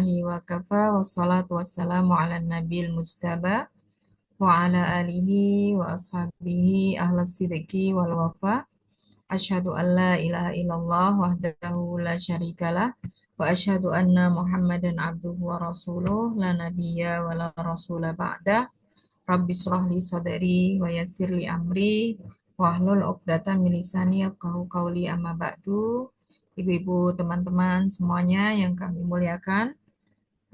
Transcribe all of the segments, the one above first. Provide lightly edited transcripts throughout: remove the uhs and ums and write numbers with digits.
Alhamdulillahi wa kafa wassalatu wassalamu ala nabil mustaba wa ala alihi wa ashabihi ahlas sidiki wal wafa. Asyhadu an la ilaha illallah wahdahu la syarikalah wa asyhadu anna Muhammadan abduhu wa rasuluh la nabiyya wa la rasula ba'da. Rabbi shrah li sadri wa yassir li amri wahlul 'uqdatam min lisani yafqahu qawli amma ba'du. Ibu-ibu, teman-teman semuanya yang kami muliakan,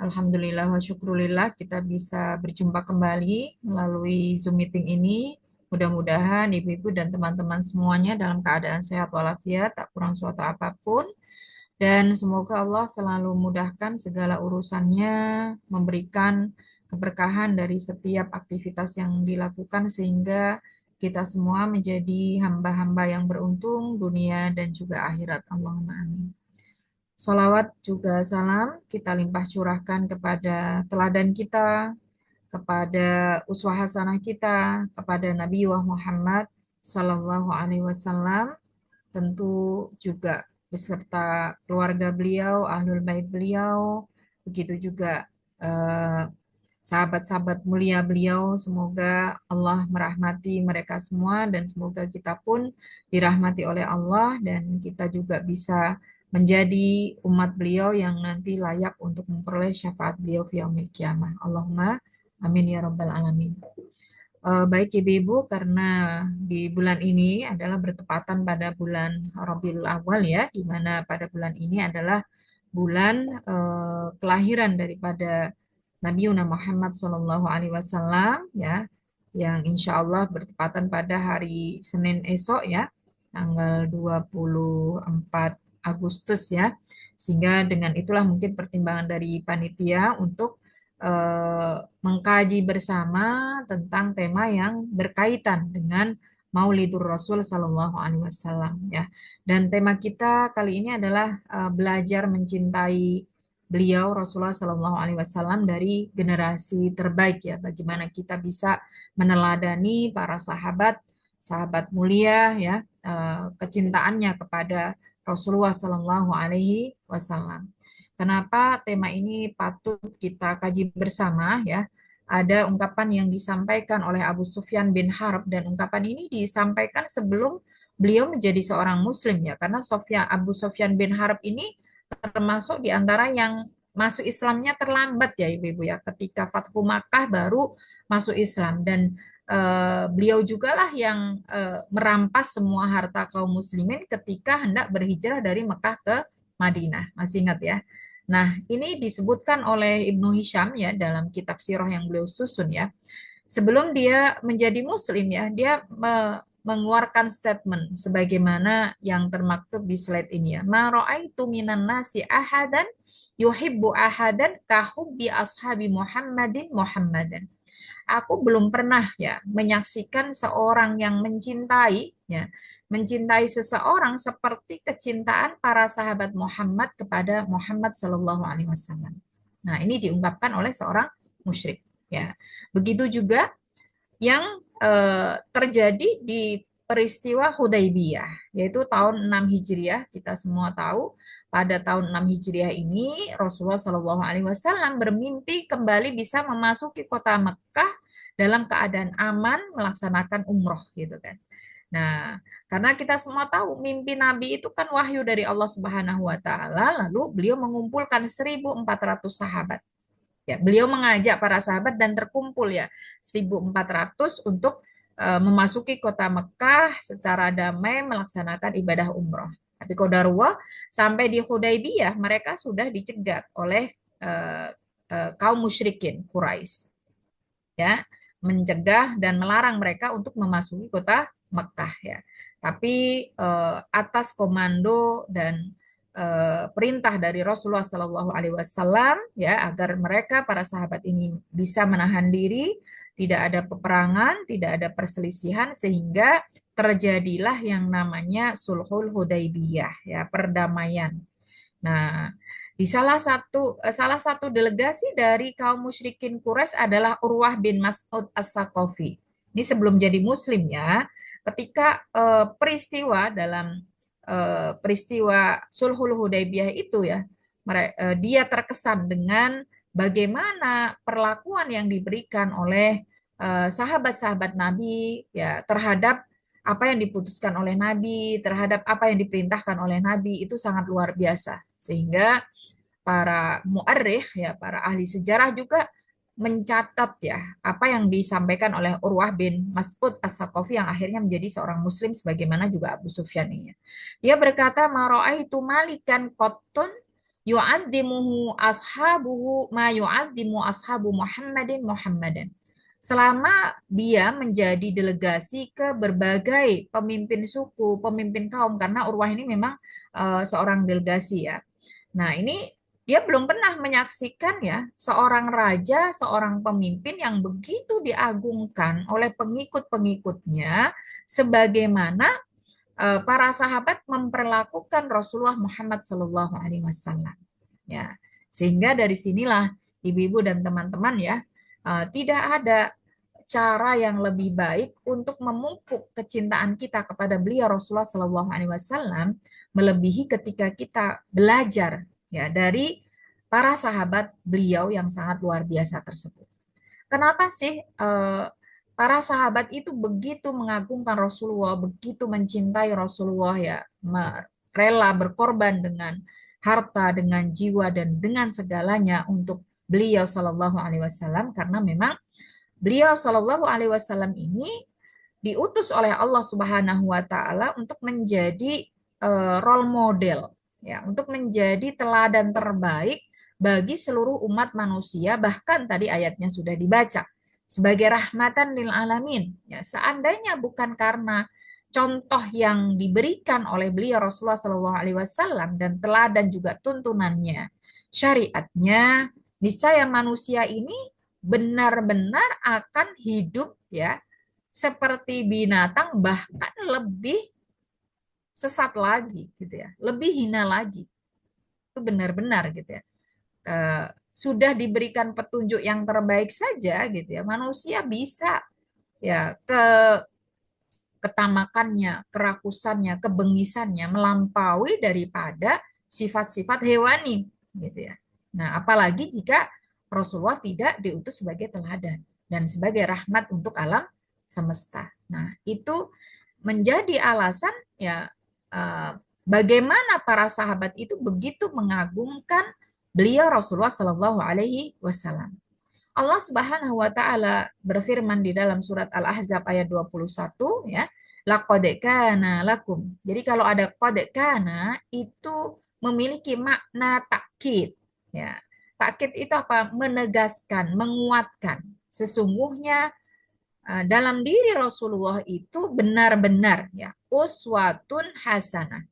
Alhamdulillah wa syukurillah kita bisa berjumpa kembali melalui Zoom meeting ini. Mudah-mudahan ibu-ibu dan teman-teman semuanya dalam keadaan sehat walafiat, tak kurang suatu apapun. Dan semoga Allah selalu mudahkan segala urusannya, memberikan keberkahan dari setiap aktivitas yang dilakukan sehingga kita semua menjadi hamba-hamba yang beruntung dunia dan juga akhirat. Allahumma amin. Salawat juga salam kita limpah curahkan kepada teladan kita, kepada uswah hasanah kita, kepada Nabi Muhammad Sallallahu Alaihi Wasallam, tentu juga beserta keluarga beliau, ahlul bait beliau, begitu juga eh, sahabat-sahabat mulia beliau. Semoga Allah merahmati mereka semua dan semoga kita pun dirahmati oleh Allah dan kita juga bisa menjadi umat beliau yang nanti layak untuk memperoleh syafaat beliau fi yaumil qiyamah. Allahumma amin ya rabbal alamin. Baik ibu-ibu, karena di bulan ini adalah bertepatan pada bulan Rabiul Awal ya, di mana pada bulan ini adalah bulan kelahiran daripada Nabi Muhammad Sallallahu Alaihi Wasallam ya, yang insya Allah bertepatan pada hari Senin esok ya, tanggal 24 Agustus ya, sehingga dengan itulah mungkin pertimbangan dari panitia untuk mengkaji bersama tentang tema yang berkaitan dengan Maulidur Rasul Sallallahu Alaihi Wasallam ya. Dan tema kita kali ini adalah belajar mencintai beliau Rasulullah Sallallahu Alaihi Wasallam dari generasi terbaik ya. Bagaimana kita bisa meneladani para sahabat, sahabat mulia ya, kecintaannya kepada Rasulullah Sallallahu Alaihi Wasallam. Kenapa tema ini patut kita kaji bersama ya? Ada ungkapan yang disampaikan oleh Abu Sufyan bin Harb dan ungkapan ini disampaikan sebelum beliau menjadi seorang muslim ya. Karena Abu Sufyan bin Harb ini termasuk di antara yang masuk Islamnya terlambat ya Ibu-ibu ya. Ketika Fathu Makkah baru masuk Islam dan beliau juga lah yang merampas semua harta kaum muslimin ketika hendak berhijrah dari Mekah ke Madinah. Masih ingat ya? Nah, ini disebutkan oleh Ibnu Hisham ya dalam kitab sirah yang beliau susun ya. Sebelum dia menjadi muslim ya, dia mengeluarkan statement sebagaimana yang termaktub di slide ini ya. Ma ra'aitu minan nasi ahadan yuhibbu ahadan kahubbi ashabi Muhammadin Muhammadan. Aku belum pernah ya menyaksikan seorang yang mencintai ya, mencintai seseorang seperti kecintaan para sahabat Muhammad kepada Muhammad Sallallahu Alaihi Wasallam. Nah, ini diungkapkan oleh seorang musyrik ya. Begitu juga yang terjadi di peristiwa Hudaybiyah, yaitu tahun 6 Hijriah. Kita semua tahu pada tahun 6 Hijriah ini Rasulullah Shallallahu Alaihi Wasallam bermimpi kembali bisa memasuki kota Mekah dalam keadaan aman melaksanakan umroh gitu kan. Nah, karena kita semua tahu mimpi Nabi itu kan wahyu dari Allah Subhanahu wa taala, lalu beliau mengumpulkan 1.400 sahabat. Ya, beliau mengajak para sahabat dan terkumpul ya 1.400 untuk memasuki kota Mekah secara damai melaksanakan ibadah umroh. Tapi qadarullah sampai di Hudaybiyah mereka sudah dicegat oleh kaum musyrikin Quraisy. Ya, mencegah dan melarang mereka untuk memasuki kota Mekah ya. Tapi atas komando dan perintah dari Rasulullah Shallallahu Alaihi Wasallam ya agar mereka para sahabat ini bisa menahan diri, tidak ada peperangan, tidak ada perselisihan sehingga terjadilah yang namanya Sulhul Hudaybiyah ya, perdamaian. Nah, di salah satu delegasi dari kaum musyrikin Quraisy adalah Urwah bin Mas'ud As-Saqafi. Ini sebelum jadi muslim ya. Ketika peristiwa dalam peristiwa Sulhul Hudaybiyah itu ya, dia terkesan dengan bagaimana perlakuan yang diberikan oleh sahabat-sahabat Nabi ya terhadap apa yang diputuskan oleh Nabi, terhadap apa yang diperintahkan oleh Nabi itu sangat luar biasa. Sehingga para muarikh ya, para ahli sejarah juga mencatat ya apa yang disampaikan oleh Urwah bin Mas'ud As-Saqafi yang akhirnya menjadi seorang muslim sebagaimana juga Abu Sufyan ini. Dia berkata, "Ma ra'aitu malikan qattun yu'azzimuhu ashabuhu ma yu'azzimu ashabu Muhammadan." Selama dia menjadi delegasi ke berbagai pemimpin suku, pemimpin kaum, karena Urwah ini memang seorang delegasi ya. Nah, ini dia belum pernah menyaksikan ya seorang raja, seorang pemimpin yang begitu diagungkan oleh pengikut-pengikutnya sebagaimana para sahabat memperlakukan Rasulullah Muhammad Sallallahu Alaihi Wasallam. Ya, sehingga dari sinilah ibu-ibu dan teman-teman ya tidak ada cara yang lebih baik untuk memupuk kecintaan kita kepada beliau Rasulullah Sallallahu Alaihi Wasallam melebihi ketika kita belajar ya dari para sahabat beliau yang sangat luar biasa tersebut. Kenapa sih para sahabat itu begitu mengagungkan Rasulullah, begitu mencintai Rasulullah ya, rela berkorban dengan harta, dengan jiwa dan dengan segalanya untuk beliau Shallallahu Alaihi Wasallam karena memang beliau Shallallahu Alaihi Wasallam ini diutus oleh Allah Subhanahu Wa Taala untuk menjadi role model, ya, untuk menjadi teladan terbaik bagi seluruh umat manusia. Bahkan tadi ayatnya sudah dibaca sebagai rahmatan lil alamin. Ya, seandainya bukan karena contoh yang diberikan oleh beliau Rasulullah Shallallahu Alaihi Wasallam dan teladan juga tuntunannya, syariatnya, niscaya manusia ini benar-benar akan hidup ya seperti binatang bahkan lebih sesat lagi gitu ya, lebih hina lagi. Itu benar-benar gitu ya. Sudah diberikan petunjuk yang terbaik saja gitu ya. Manusia bisa ya ketamakannya, kerakusannya, kebengisannya melampaui daripada sifat-sifat hewani gitu ya. Nah, apalagi jika Rasulullah tidak diutus sebagai teladan dan sebagai rahmat untuk alam semesta. Nah, itu menjadi alasan ya bagaimana para sahabat itu begitu mengagungkan beliau Rasulullah Shallallahu Alaihi Wasallam. Allah Subhanahu wa taala berfirman di dalam surat Al-Ahzab ayat 21 ya, laqad kana lakum. Jadi kalau ada qad kana itu memiliki makna takkid ya. Takkid itu apa? Menegaskan, menguatkan. Sesungguhnya dalam diri Rasulullah itu benar-benar ya uswatun hasanah.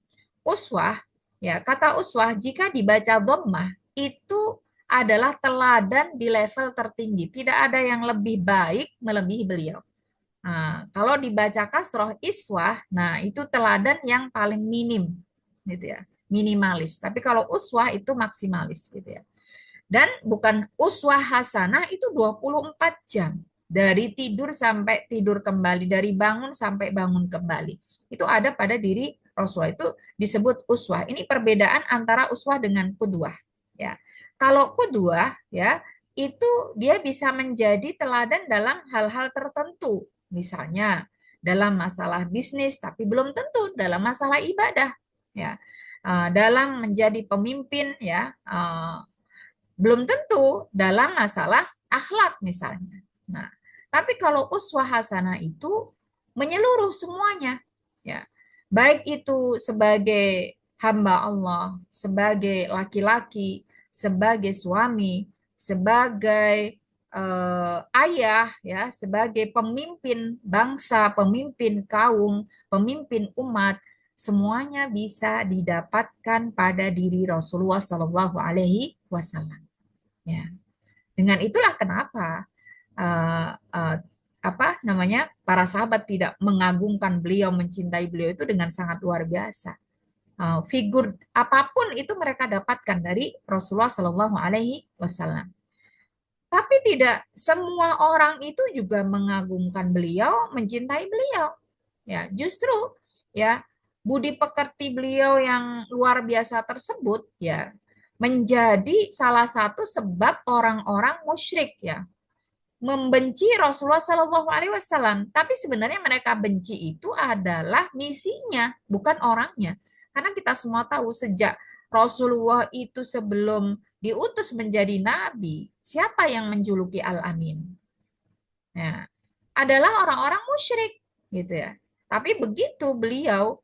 Uswah ya, kata uswah jika dibaca dhammah itu adalah teladan di level tertinggi. Tidak ada yang lebih baik melebihi beliau. Nah, kalau dibaca kasroh iswah, nah itu teladan yang paling minim, gitu ya, minimalis. Tapi kalau uswah itu maksimalis, gitu ya. Dan bukan uswah hasanah itu 24 jam. Dari tidur sampai tidur kembali, dari bangun sampai bangun kembali. Itu ada pada diri Rasulullah, itu disebut uswah. Ini perbedaan antara uswah dengan qudwah, ya. Kalau qudwah ya, itu dia bisa menjadi teladan dalam hal-hal tertentu. Misalnya dalam masalah bisnis, tapi belum tentu dalam masalah ibadah, ya. Dalam menjadi pemimpin ya, belum tentu dalam masalah akhlak misalnya. Nah, tapi kalau uswah hasanah itu menyeluruh semuanya, ya. Baik itu sebagai hamba Allah, sebagai laki-laki, sebagai suami, sebagai ayah, ya, sebagai pemimpin bangsa, pemimpin kaum, pemimpin umat, semuanya bisa didapatkan pada diri Rasulullah Shallallahu Alaihi Wasallam. Ya, dengan itulah kenapa uh, uh, apa namanya para sahabat tidak mengagungkan beliau, mencintai beliau itu dengan sangat luar biasa. Figur apapun itu mereka dapatkan dari Rasulullah Shallallahu Alaihi Wasallam. Tapi tidak semua orang itu juga mengagungkan beliau, mencintai beliau. Ya, justru ya budi pekerti beliau yang luar biasa tersebut ya menjadi salah satu sebab orang-orang musyrik ya membenci Rasulullah Shallallahu Alaihi Wasallam. Tapi sebenarnya mereka benci itu adalah misinya, bukan orangnya. Karena kita semua tahu sejak Rasulullah itu sebelum diutus menjadi nabi, siapa yang menjuluki Al-Amin? Nah, adalah orang-orang musyrik gitu ya. Tapi begitu beliau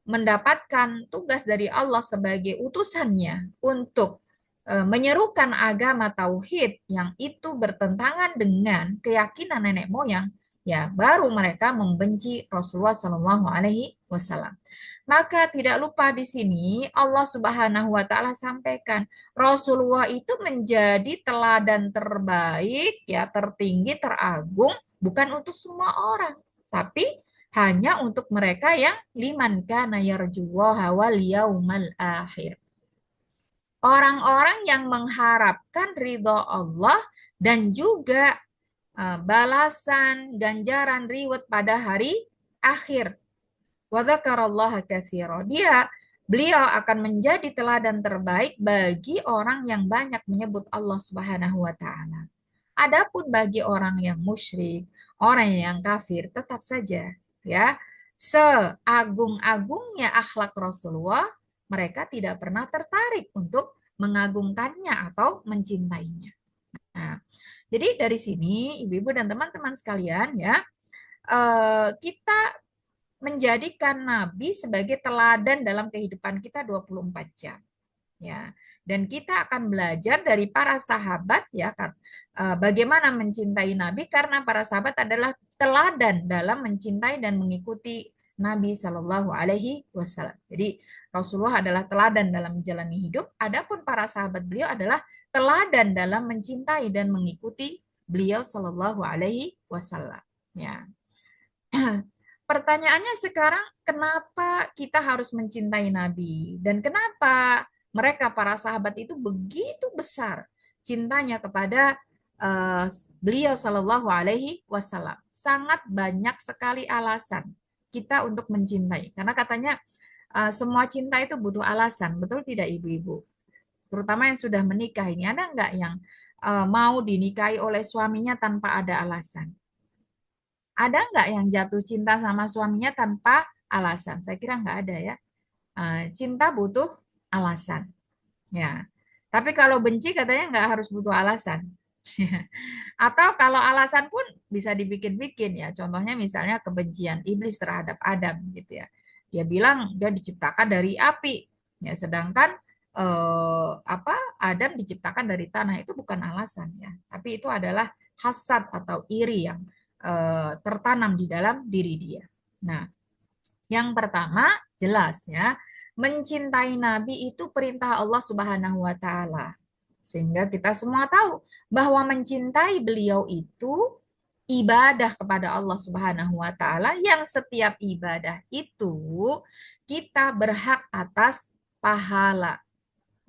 mendapatkan tugas dari Allah sebagai utusannya untuk menyerukan agama tauhid yang itu bertentangan dengan keyakinan nenek moyang, ya baru mereka membenci Rasulullah Shallallahu Alaihi Wasallam. Maka tidak lupa di sini Allah Subhanahu wa taala sampaikan Rasulullah itu menjadi teladan terbaik ya tertinggi teragung bukan untuk semua orang tapi hanya untuk mereka yang liman kana yarjullaha wal yaumal akhir. Orang-orang yang mengharapkan ridho Allah dan juga balasan ganjaran reward pada hari akhir. Wa dzakarallaha katsira. Beliau akan menjadi teladan terbaik bagi orang yang banyak menyebut Allah Subhanahu wa taala. Adapun bagi orang yang musyrik, orang yang kafir tetap saja ya seagung-agungnya akhlak Rasulullah, mereka tidak pernah tertarik untuk mengagungkannya atau mencintainya. Nah, jadi dari sini ibu-ibu dan teman-teman sekalian ya, kita menjadikan Nabi sebagai teladan dalam kehidupan kita 24 jam. Ya. Dan kita akan belajar dari para sahabat ya kan, bagaimana mencintai Nabi karena para sahabat adalah teladan dalam mencintai dan mengikuti Nabi Shallallahu Alaihi Wasallam. Jadi Rasulullah adalah teladan dalam menjalani hidup, adapun para sahabat beliau adalah teladan dalam mencintai dan mengikuti beliau Shallallahu Alaihi Wasallam. Ya. Pertanyaannya sekarang, kenapa kita harus mencintai Nabi? Dan kenapa mereka, para sahabat itu begitu besar cintanya kepada beliau Shallallahu Alaihi Wasallam? Sangat banyak sekali alasan kita untuk mencintai. Karena katanya semua cinta itu butuh alasan. Betul tidak ibu-ibu? Terutama yang sudah menikah ini, ada nggak yang mau dinikahi oleh suaminya tanpa ada alasan? Ada nggak yang jatuh cinta sama suaminya tanpa alasan? Saya kira nggak ada ya. Cinta butuh alasan. Ya. Tapi kalau benci katanya nggak harus butuh alasan. Atau kalau alasan pun bisa dibikin-bikin ya. Contohnya misalnya kebencian iblis terhadap Adam gitu ya. Dia bilang dia diciptakan dari api. Ya, sedangkan Adam diciptakan dari tanah itu bukan alasan ya. Tapi itu adalah hasad atau iri yang tertanam di dalam diri dia. Nah, yang pertama jelas ya, mencintai Nabi itu perintah Allah Subhanahu wa taala. Sehingga kita semua tahu bahwa mencintai beliau itu ibadah kepada Allah Subhanahu wa taala yang setiap ibadah itu kita berhak atas pahala.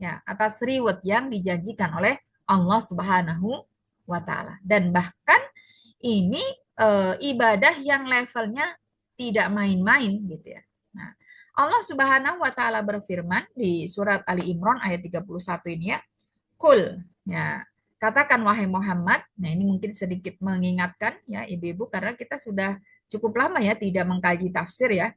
Ya, atas reward yang dijanjikan oleh Allah Subhanahu wa taala. Dan bahkan ini ibadah yang levelnya tidak main-main gitu ya. Nah, Allah Subhanahu wa taala berfirman di surat Ali Imran ayat 31 ini ya. Kul ya. Katakan wahai Muhammad. Nah, ini mungkin sedikit mengingatkan ya ibu-ibu karena kita sudah cukup lama ya tidak mengkaji tafsir ya.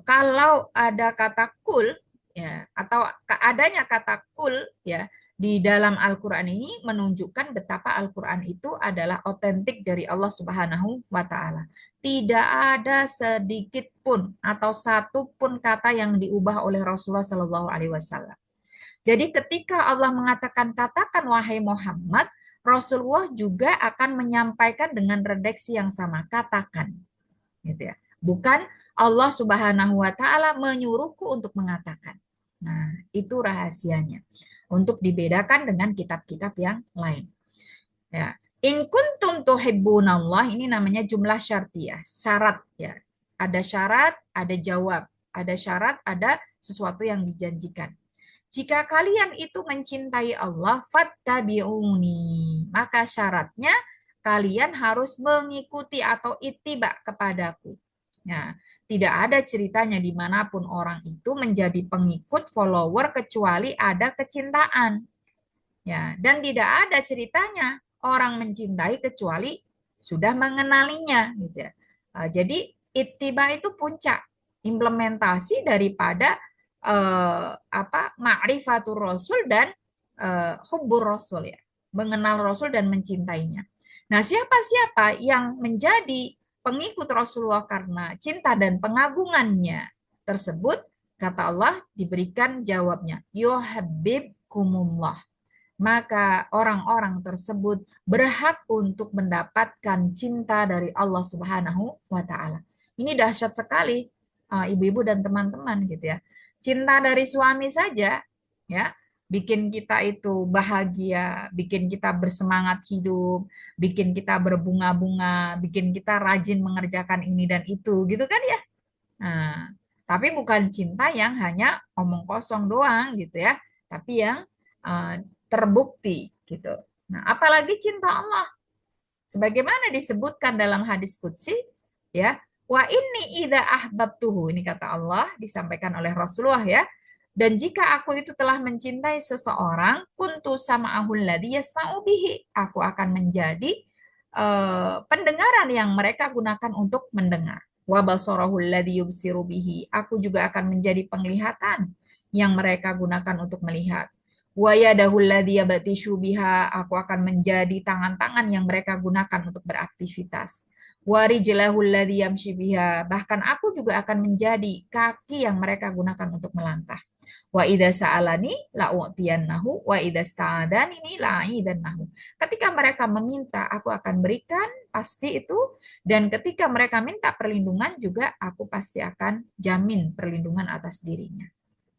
Kalau ada kata kul ya atau adanya kata kul ya di dalam Al-Quran ini menunjukkan betapa Al-Quran itu adalah otentik dari Allah Subhanahu wa Ta'ala. Tidak ada sedikit pun atau satu pun kata yang diubah oleh Rasulullah Sallallahu Alaihi Wasallam. Jadi ketika Allah mengatakan katakan wahai Muhammad, Rasulullah juga akan menyampaikan dengan redaksi yang sama, katakan. Gitu ya. Bukan Allah Subhanahu wa Ta'ala menyuruhku untuk mengatakan. Nah, itu rahasianya untuk dibedakan dengan kitab-kitab yang lain. Ya. In kuntum tuhibbunallah, ini namanya jumlah syartiyah, syarat ya. Ada syarat, ada jawab. Ada syarat, ada sesuatu yang dijanjikan. Jika kalian itu mencintai Allah, fattabi'uni. Maka syaratnya kalian harus mengikuti atau ittiba kepadaku. Nah, tidak ada ceritanya dimanapun orang itu menjadi pengikut follower kecuali ada kecintaan. Ya, dan tidak ada ceritanya orang mencintai kecuali sudah mengenalinya, gitu ya. Jadi ittiba itu puncak implementasi daripada ma'rifatur rasul dan hubbur rasul ya, mengenal rasul dan mencintainya. Nah, siapa-siapa yang menjadi pengikut Rasulullah karena cinta dan pengagungannya tersebut, kata Allah diberikan jawabnya, yuhabbibkumullah, maka orang-orang tersebut berhak untuk mendapatkan cinta dari Allah Subhanahu wa taala. Ini dahsyat sekali, ibu-ibu dan teman-teman gitu ya. Cinta dari suami saja ya bikin kita itu bahagia, bikin kita bersemangat hidup, bikin kita berbunga-bunga, bikin kita rajin mengerjakan ini dan itu gitu kan ya. Nah, tapi bukan cinta yang hanya omong kosong doang gitu ya, tapi yang terbukti gitu. Nah, apalagi cinta Allah. Sebagaimana disebutkan dalam hadis qudsi, ya, wa inni idza ahbabtuhu, ini kata Allah disampaikan oleh Rasulullah ya. Dan jika aku itu telah mencintai seseorang, kuntu sama'ahul ladzi yasma'u bihi, aku akan menjadi pendengaran yang mereka gunakan untuk mendengar. Wa basarahul ladzi yubsiru bihi, aku juga akan menjadi penglihatan yang mereka gunakan untuk melihat. Wa yadahul ladzi yabatishu biha, aku akan menjadi tangan-tangan yang mereka gunakan untuk beraktivitas. Wa rijlahul ladzi yamshi biha, bahkan aku juga akan menjadi kaki yang mereka gunakan untuk melangkah. Wa idza sa'alani la'utiyannahu wa idza sta'adani la'idannahu. Ketika mereka meminta, aku akan berikan, pasti itu. Dan ketika mereka minta perlindungan juga, aku pasti akan jamin perlindungan atas dirinya.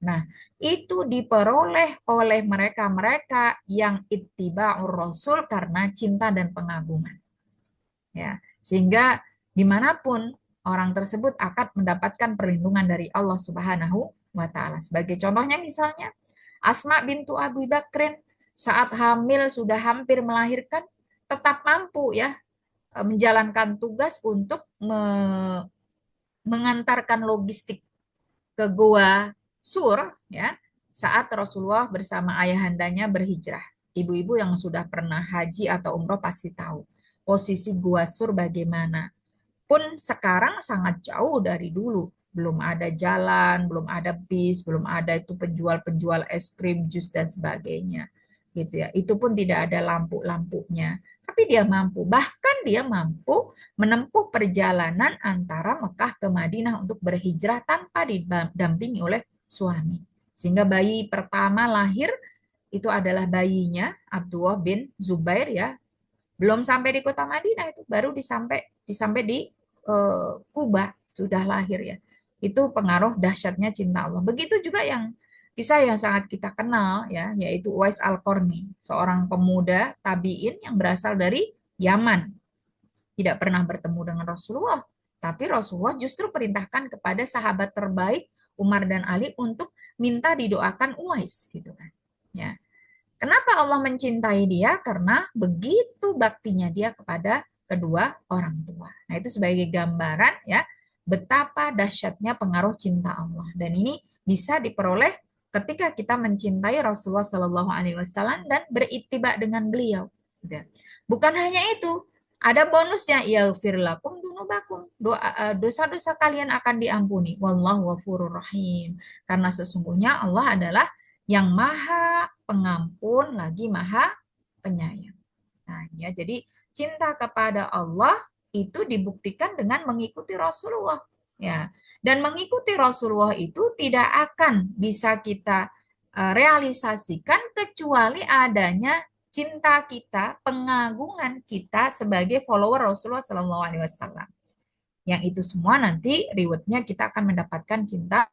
Nah, itu diperoleh oleh mereka-mereka yang ittiba'ur rasul karena cinta dan pengagungan. Ya, sehingga dimanapun orang tersebut akan mendapatkan perlindungan dari Allah Subhanahu wa taala. Sebagai contohnya misalnya Asma bintu Abu Bakrin saat hamil sudah hampir melahirkan tetap mampu ya menjalankan tugas untuk mengantarkan logistik ke Gua Sur ya saat Rasulullah bersama ayahandanya berhijrah. Ibu-ibu yang sudah pernah haji atau umroh pasti tahu posisi Gua Sur bagaimana. Pun sekarang sangat jauh dari dulu. Belum ada jalan, belum ada bis, belum ada itu penjual-penjual es krim, jus dan sebagainya. Gitu ya. Itu pun tidak ada lampu-lampunya. Tapi dia mampu, bahkan dia mampu menempuh perjalanan antara Mekah ke Madinah untuk berhijrah tanpa didampingi oleh suami. Sehingga bayi pertama lahir itu adalah bayinya Abdullah bin Zubair ya. Belum sampai di kota Madinah itu baru disampai di Kuba sudah lahir ya. Itu pengaruh dahsyatnya cinta Allah. Begitu juga yang kisah yang sangat kita kenal ya, yaitu Uwais Al-Qarni, seorang pemuda tabi'in yang berasal dari Yaman. Tidak pernah bertemu dengan Rasulullah, tapi Rasulullah justru perintahkan kepada sahabat terbaik Umar dan Ali untuk minta didoakan Uwais gitu kan. Ya. Kenapa Allah mencintai dia? Karena begitu baktinya dia kepada kedua orang tua. Nah, itu sebagai gambaran ya betapa dahsyatnya pengaruh cinta Allah. Dan ini bisa diperoleh ketika kita mencintai Rasulullah Shallallahu Alaihi Wasallam dan berittiba dengan beliau. Bukan hanya itu, ada bonusnya, yaghfir lakum dunubakum, dosa-dosa kalian akan diampuni. Wallahu ghafurur rahim. Karena sesungguhnya Allah adalah yang maha pengampun lagi maha penyayang. Nah, ya, jadi cinta kepada Allah itu dibuktikan dengan mengikuti Rasulullah. Ya, dan mengikuti Rasulullah itu tidak akan bisa kita realisasikan kecuali adanya cinta kita, pengagungan kita sebagai follower Rasulullah Sallallahu Alaihi Wasallam. Yang itu semua nanti rewardnya kita akan mendapatkan cinta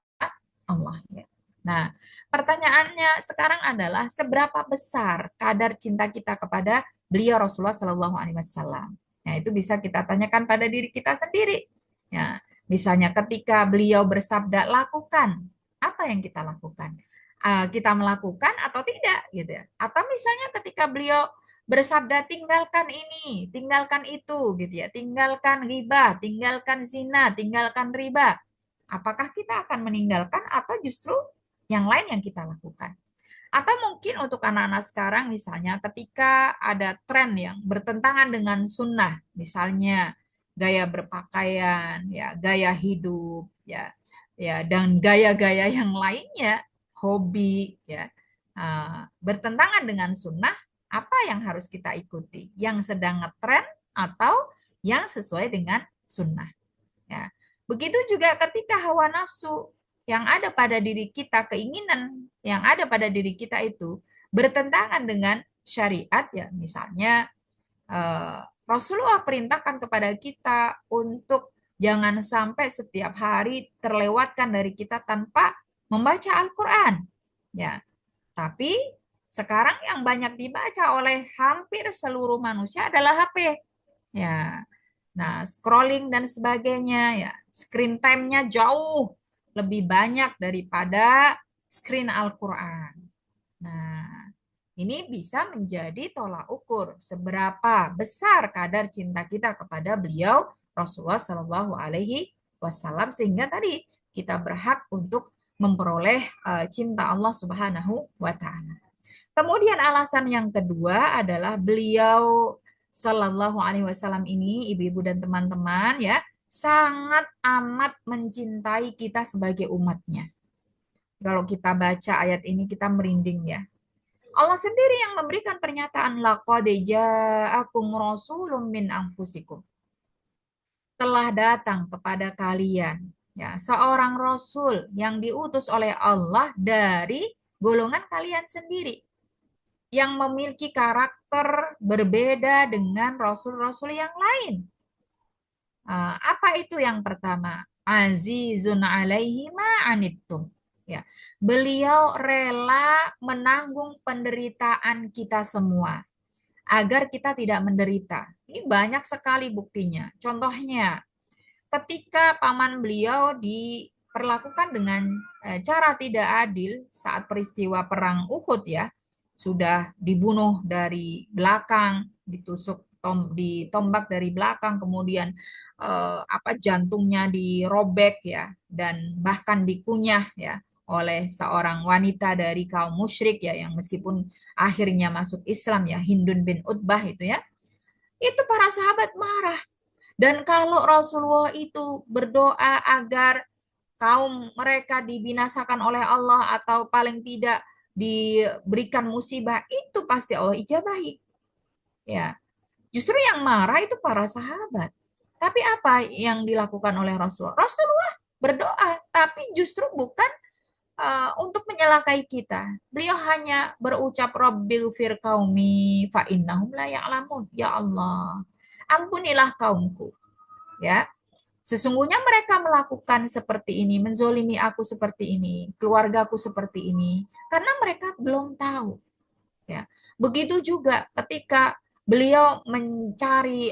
Allah. Ya. Nah, pertanyaannya sekarang adalah seberapa besar kadar cinta kita kepada beliau Rasulullah Sallallahu Alaihi Wasallam. Nah, itu bisa kita tanyakan pada diri kita sendiri. Ya, misalnya ketika beliau bersabda lakukan, apa yang kita lakukan? Kita melakukan atau tidak, gitu ya? Atau misalnya ketika beliau bersabda tinggalkan ini, tinggalkan itu, gitu ya, tinggalkan ghibah, tinggalkan zina, tinggalkan riba. Apakah kita akan meninggalkan atau justru yang lain yang kita lakukan? Atau mungkin untuk anak-anak sekarang misalnya ketika ada tren yang bertentangan dengan sunnah, misalnya gaya berpakaian, ya, gaya hidup, ya, ya, dan gaya-gaya yang lainnya, hobi, ya, bertentangan dengan sunnah, apa yang harus kita ikuti? Yang sedang ngetren atau yang sesuai dengan sunnah? Ya. Begitu juga ketika hawa nafsu yang ada pada diri kita, keinginan yang ada pada diri kita itu bertentangan dengan syariat, ya, misalnya Rasulullah perintahkan kepada kita untuk jangan sampai setiap hari terlewatkan dari kita tanpa membaca Al-Quran. Ya, tapi sekarang yang banyak dibaca oleh hampir seluruh manusia adalah HP. Ya, nah, scrolling dan sebagainya, ya, screen time-nya jauh lebih banyak daripada screen Al-Quran. Nah, ini bisa menjadi tolak ukur seberapa besar kadar cinta kita kepada beliau Rasulullah Shallallahu Alaihi Wasallam, sehingga tadi kita berhak untuk memperoleh cinta Allah Subhanahu wa Ta'ala. Kemudian alasan yang kedua adalah beliau Shallallahu Alaihi Wasallam ini, ibu-ibu dan teman-teman, ya, sangat amat mencintai kita sebagai umatnya. Kalau kita baca ayat ini kita merinding, ya. Allah sendiri yang memberikan pernyataan laqad ja'akum rasulun min anfusikum. Telah datang kepada kalian, ya, seorang rasul yang diutus oleh Allah dari golongan kalian sendiri, yang memiliki karakter berbeda dengan rasul-rasul yang lain. Apa itu yang pertama? Azizun alaihi ma'anittum. Ya, beliau rela menanggung penderitaan kita semua agar kita tidak menderita. Ini banyak sekali buktinya. Contohnya, ketika paman beliau diperlakukan dengan cara tidak adil saat peristiwa perang Uhud, ya, sudah dibunuh dari belakang, ditusuk ditombak dari belakang, kemudian jantungnya dirobek, ya, dan bahkan dikunyah, ya, oleh seorang wanita dari kaum musyrik, ya, yang meskipun akhirnya masuk Islam, ya, Hindun bin Utbah itu, ya. Itu para sahabat marah. Dan kalau Rasulullah itu berdoa agar kaum mereka dibinasakan oleh Allah atau paling tidak diberikan musibah, itu pasti Allah ijabahi. Ya, justru yang marah itu para sahabat. Tapi apa yang dilakukan oleh Rasulullah? Rasulullah berdoa, tapi justru bukan untuk menyelakai kita. Beliau hanya berucap Rabbighfir qaumi fa innahum la ya'lamun. Ya Allah, ampunilah kaumku. Ya, sesungguhnya mereka melakukan seperti ini, menzolimi aku seperti ini, keluargaku seperti ini, karena mereka belum tahu. Ya, begitu juga ketika beliau mencari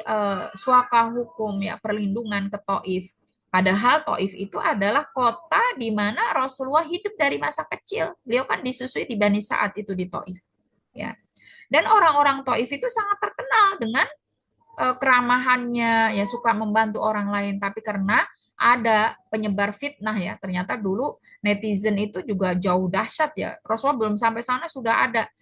suaka hukum, ya, perlindungan ke Taif. Padahal Taif itu adalah kota di mana Rasulullah hidup dari masa kecil. Beliau kan disusui di Bani Sa'ad itu di Taif. Ya. Dan orang-orang Taif itu sangat terkenal dengan keramahannya, ya, suka membantu orang lain. Tapi karena ada penyebar fitnah, ya, ternyata dulu netizen itu juga jauh dahsyat, ya. Rasulullah belum sampai sana sudah ada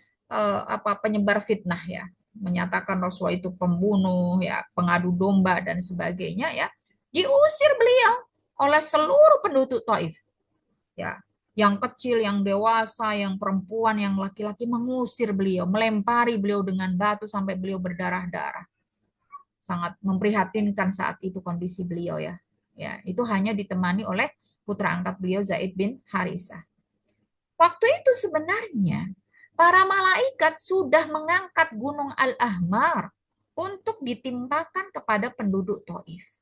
penyebar fitnah, ya, menyatakan Rasulullah itu pembunuh, ya, pengadu domba dan sebagainya, ya. Diusir beliau oleh seluruh penduduk Taif, ya. Yang kecil, yang dewasa, yang perempuan, yang laki-laki mengusir beliau, melempari beliau dengan batu sampai beliau berdarah-darah. Sangat memprihatinkan saat itu kondisi beliau, ya. Ya, itu hanya ditemani oleh putra angkat beliau Zaid bin Harisah. Waktu itu sebenarnya para malaikat sudah mengangkat gunung Al-Ahmar untuk ditimpakan kepada penduduk Taif.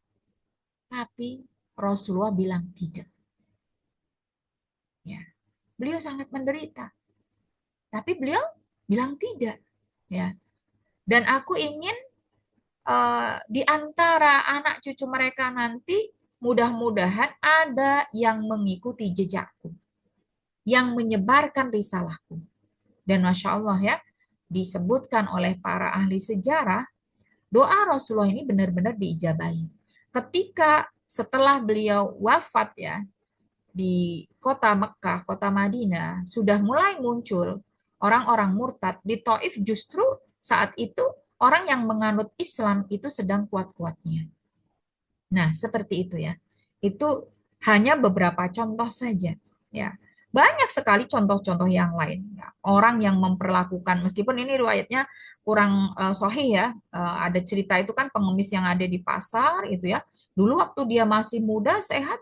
Tapi Rasulullah bilang tidak. Ya. Beliau sangat menderita. Tapi beliau bilang tidak. Ya. Dan aku ingin di antara anak cucu mereka nanti mudah-mudahan ada yang mengikuti jejakku, yang menyebarkan risalahku. Dan Masya Allah, ya, disebutkan oleh para ahli sejarah, doa Rasulullah ini benar-benar diijabahi. Ketika setelah beliau wafat, ya, di kota Mekah, kota Madinah, sudah mulai muncul orang-orang murtad. Di Taif justru saat itu orang yang menganut Islam itu sedang kuat-kuatnya. Nah, seperti itu ya. Itu hanya beberapa contoh saja. Ya, banyak sekali contoh-contoh yang lain. Ya, orang yang memperlakukan, meskipun ini riwayatnya kurang sahih ya. Ada cerita itu kan pengemis yang ada di pasar itu ya. Dulu waktu dia masih muda, sehat,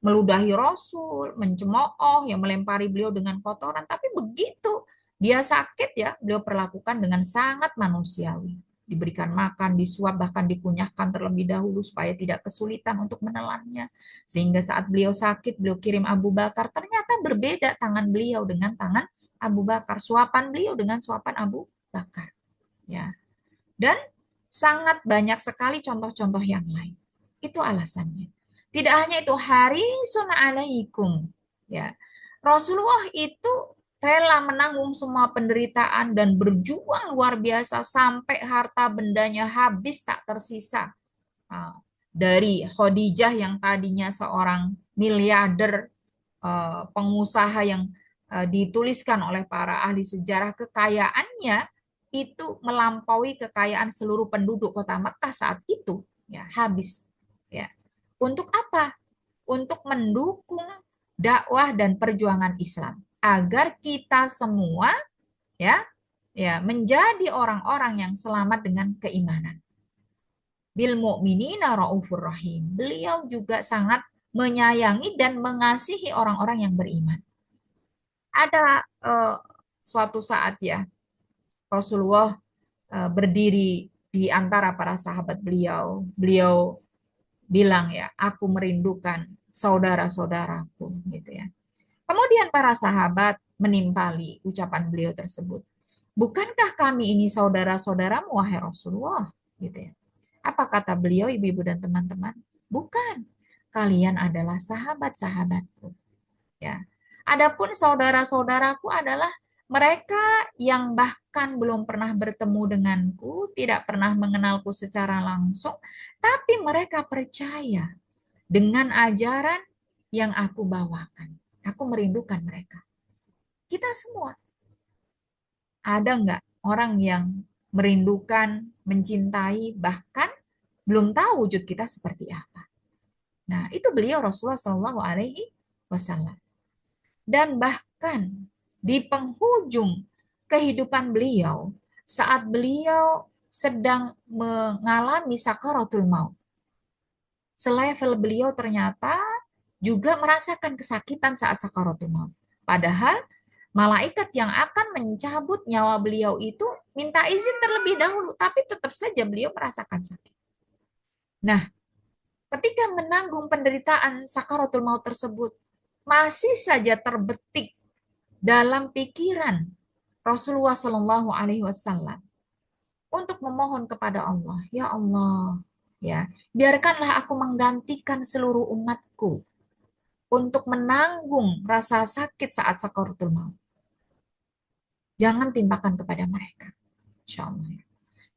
meludahi Rasul, mencemooh, yang melempari beliau dengan kotoran. Tapi begitu dia sakit ya, beliau perlakukan dengan sangat manusiawi. Diberikan makan, disuap, bahkan dikunyahkan terlebih dahulu supaya tidak kesulitan untuk menelannya. Sehingga saat beliau sakit, beliau kirim Abu Bakar. Ternyata berbeda tangan beliau dengan tangan Abu Bakar. Suapan beliau dengan suapan Abu Bakar. Ya. Dan sangat banyak sekali contoh-contoh yang lain. Itu alasannya. Tidak hanya itu, harisun alaikum. Ya. Rasulullah itu rela menanggung semua penderitaan dan berjuang luar biasa sampai harta bendanya habis tak tersisa. Nah, dari Khadijah yang tadinya seorang miliarder, pengusaha yang dituliskan oleh para ahli sejarah, kekayaannya itu melampaui kekayaan seluruh penduduk kota Mekah saat itu, ya habis. Ya. Untuk apa? Untuk mendukung dakwah dan perjuangan Islam agar kita semua ya menjadi orang-orang yang selamat dengan keimanan. Bil mu'minina raufur rahim. Beliau juga sangat menyayangi dan mengasihi orang-orang yang beriman. Ada suatu saat ya Rasulullah berdiri di antara para sahabat beliau. Beliau bilang ya, aku merindukan saudara-saudaraku gitu ya. Kemudian para sahabat menimpali ucapan beliau tersebut. Bukankah kami ini saudara-saudaramu wahai Rasulullah? Gitu ya. Apa kata beliau, ibu-ibu dan teman-teman? Bukan. Kalian adalah sahabat-sahabatku. Ya. Adapun saudara-saudaraku adalah mereka yang bahkan belum pernah bertemu denganku, tidak pernah mengenalku secara langsung, tapi mereka percaya dengan ajaran yang aku bawakan. Aku merindukan mereka. Kita semua. Ada nggak orang yang merindukan, mencintai, bahkan belum tahu wujud kita seperti apa? Nah, itu beliau Rasulullah Shallallahu Alaihi Wasallam. Dan bahkan di penghujung kehidupan beliau, saat beliau sedang mengalami sakaratul maut, selevel beliau ternyata juga merasakan kesakitan saat sakaratul maut. Padahal malaikat yang akan mencabut nyawa beliau itu minta izin terlebih dahulu, tapi tetap saja beliau merasakan sakit. Nah, ketika menanggung penderitaan sakaratul maut tersebut, masih saja terbetik dalam pikiran Rasulullah Shallallahu Alaihi Wasallam untuk memohon kepada Allah, ya Allah, ya biarkanlah aku menggantikan seluruh umatku untuk menanggung rasa sakit saat sakaratul maut. Jangan timpakan kepada mereka, insya Allah.